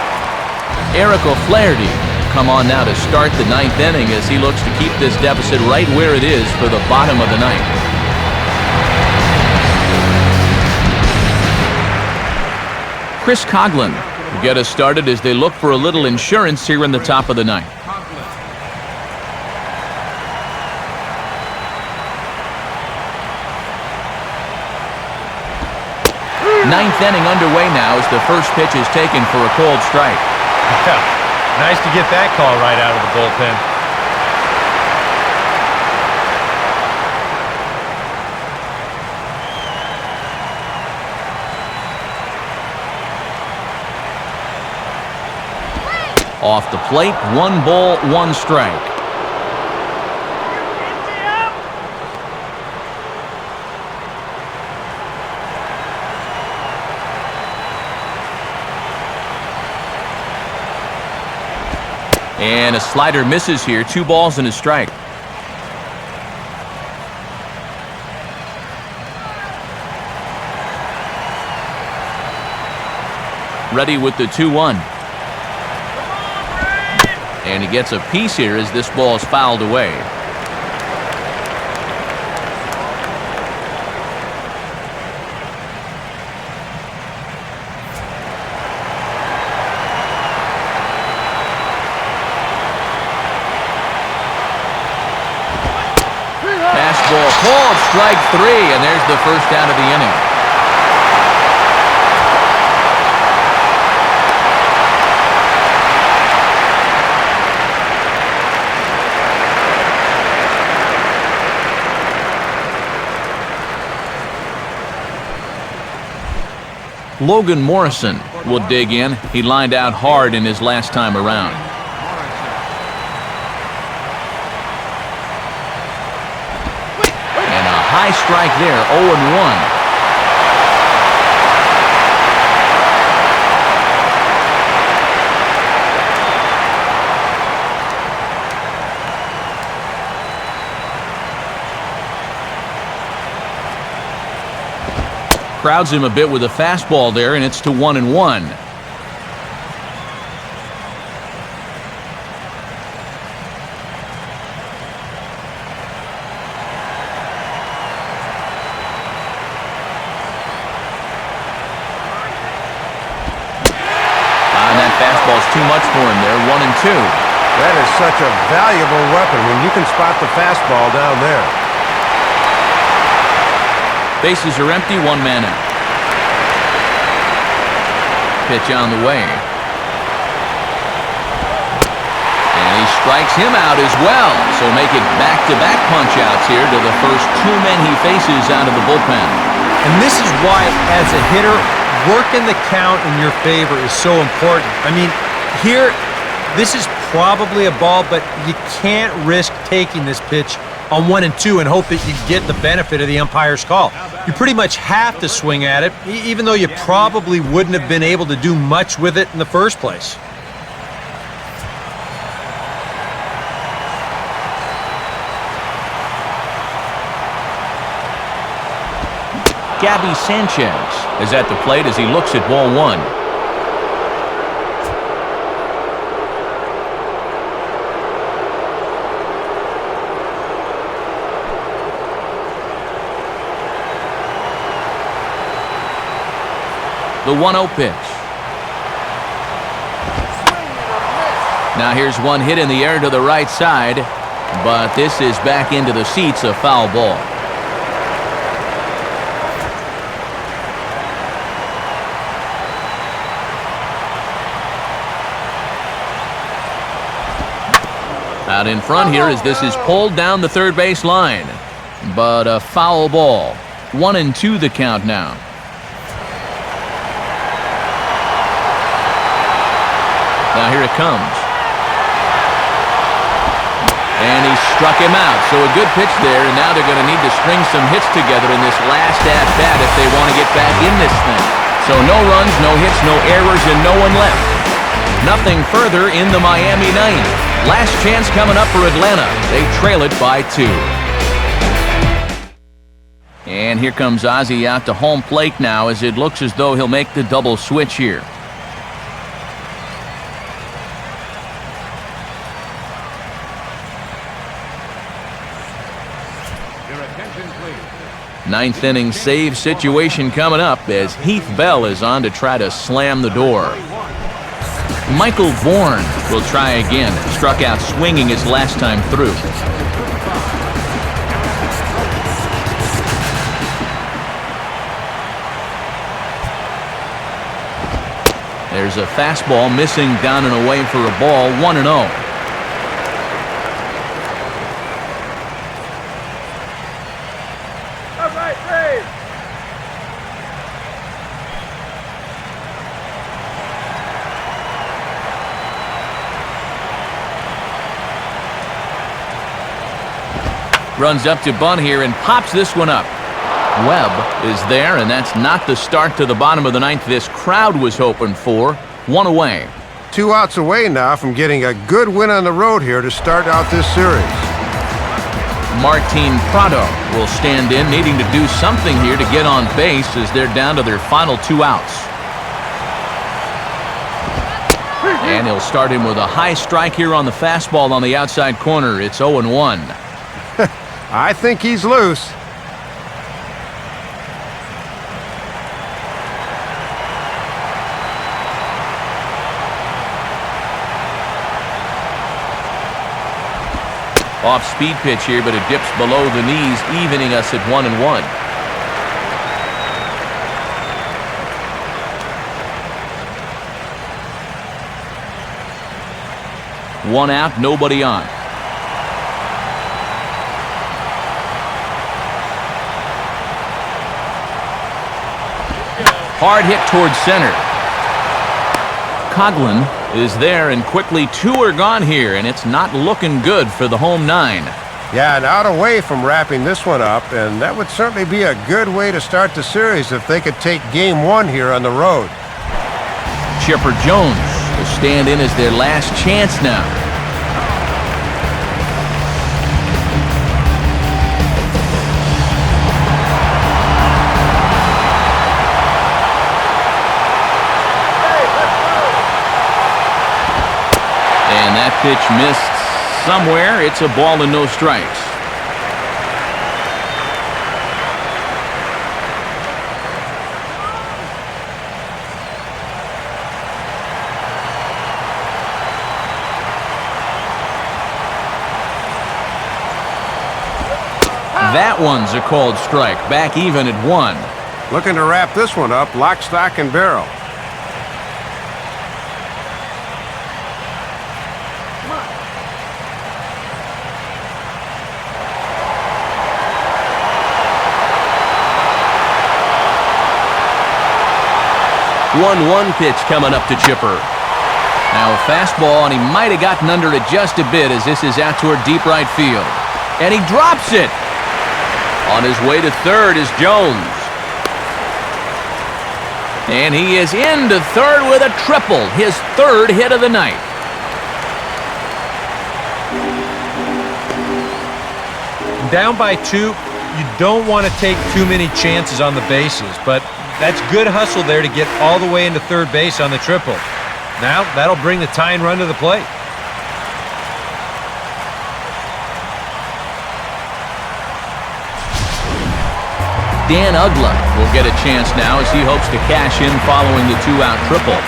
Eric O'Flaherty come on now to start the 9th inning as he looks to keep this deficit right where it is for the bottom of the 9th. Chris Coughlin will get us started as they look for a little insurance here in the top of the 9th. 9th inning underway now as the first pitch is taken for a called strike. Yeah, nice to get that call right out of the bullpen. Off the plate, 1 ball, 1 strike. And a slider misses here. 2 balls and a strike. Ready with the 2-1. And he gets a piece here as this ball is fouled away. Fastball called strike 3, and there's the first out of the inning. Logan Morrison will dig in. He lined out hard in his last time around. And a high strike there, 0-1. Crowds him a bit with a fastball there, and it's to 1-1. And that fastball's too much for him there, 1-2. That is such a valuable weapon when you can spot the fastball down there. Bases are empty, 1 man out. Pitch on the way. And he strikes him out as well. So make it back-to-back punch-outs here to the first 2 men he faces out of the bullpen. And this is why, as a hitter, working the count in your favor is so important. I mean, here, this is probably a ball, but you can't risk taking this pitch on 1 and 2 and hope that you get the benefit of the umpire's call. You pretty much have to swing at it, even though you probably wouldn't have been able to do much with it in the first place. Gabby Sanchez is at the plate as he looks at ball 1. The 1-0 pitch. Now here's one hit in the air to the right side, but this is back into the seats, a foul ball. Out in front here as this is pulled down the third base line, but a foul ball. 1 and 2 the count now. Now here it comes. And he struck him out. So a good pitch there, and now they're going to need to string some hits together in this last at-bat if they want to get back in this thing. So no runs, no hits, no errors, and no one left. Nothing further in the Miami ninth. Last chance coming up for Atlanta. They trail it by 2. And here comes Ozzie out to home plate now as it looks as though he'll make the double switch here. Ninth inning save situation coming up as Heath Bell is on to try to slam the door. Michael Bourne will try again. Struck out swinging his last time through. There's a fastball missing down and away for a ball. 1-0. Runs up to bunt here and pops this one up. Webb is there, and that's not the start to the bottom of the ninth this crowd was hoping for. 1 away. 2 outs away now from getting a good win on the road here to start out this series. Martin Prado will stand in, needing to do something here to get on base as they're down to their final 2 outs. And he'll start him with a high strike here on the fastball on the outside corner. It's 0-1. I think he's loose. Off-speed pitch here, but it dips below the knees, evening us at 1-1. One out, nobody on. Hard hit towards center. Coughlin is there, and quickly 2 are gone here, and it's not looking good for the home 9. Yeah, and out away from wrapping this one up, and that would certainly be a good way to start the series if they could take game 1 here on the road. Chipper Jones will stand in as their last chance now. And that pitch missed somewhere. It's a ball and no strikes. That one's a called strike. Back even at 1. Looking to wrap this one up, lock, stock, and barrel. 1-1 pitch coming up to Chipper. Now a fastball, and he might have gotten under it just a bit as this is out toward deep right field. And he drops it. On his way to third is Jones. And he is into third with a triple, his third hit of the night. Down by 2, you don't want to take too many chances on the bases, but that's good hustle there to get all the way into third base on the triple. Now, that'll bring the tying run to the plate. Dan Ugla will get a chance now as he hopes to cash in following the 2-out triple.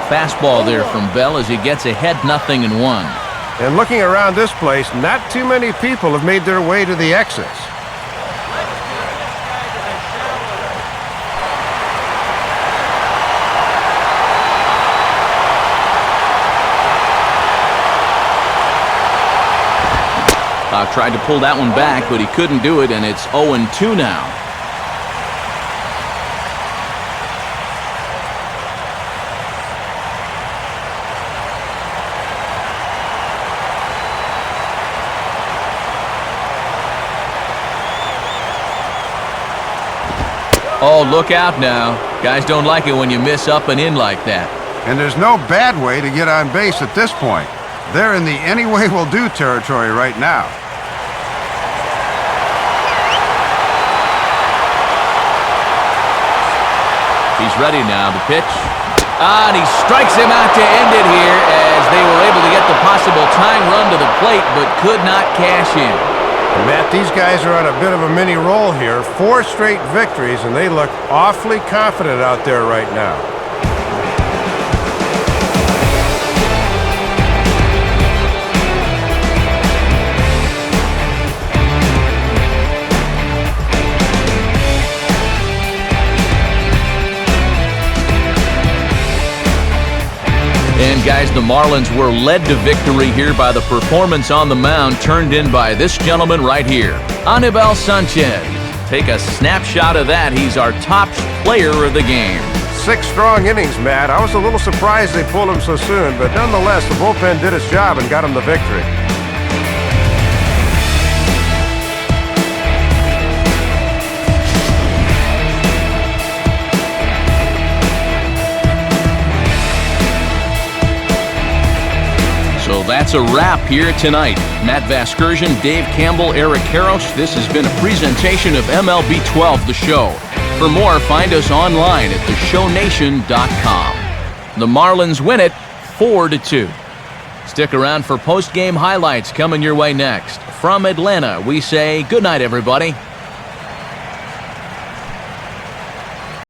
Fastball there from Bell as he gets ahead 0-1. And looking around this place, not too many people have made their way to the exits. Tried to pull that one back, but he couldn't do it, and it's 0-2 now. Oh, look out now. Guys don't like it when you miss up and in like that. And there's no bad way to get on base at this point. They're in the any-way-will-do territory right now. He's ready now to pitch. And he strikes him out to end it here as they were able to get the possible tying run to the plate but could not cash in. Matt, these guys are on a bit of a mini roll here. 4 straight victories, and they look awfully confident out there right now. And guys, the Marlins were led to victory here by the performance on the mound turned in by this gentleman right here, Anibal Sanchez. Take a snapshot of that. He's our top player of the game. 6 strong innings, Matt. I was a little surprised they pulled him so soon, but nonetheless, the bullpen did its job and got him the victory. So that's a wrap here tonight. Matt Vasgersian, Dave Campbell, Eric Karros. This has been a presentation of MLB 12, The Show. For more, find us online at theshownation.com. The Marlins win it 4-2. Stick around for post-game highlights coming your way next. From Atlanta, we say good night, everybody.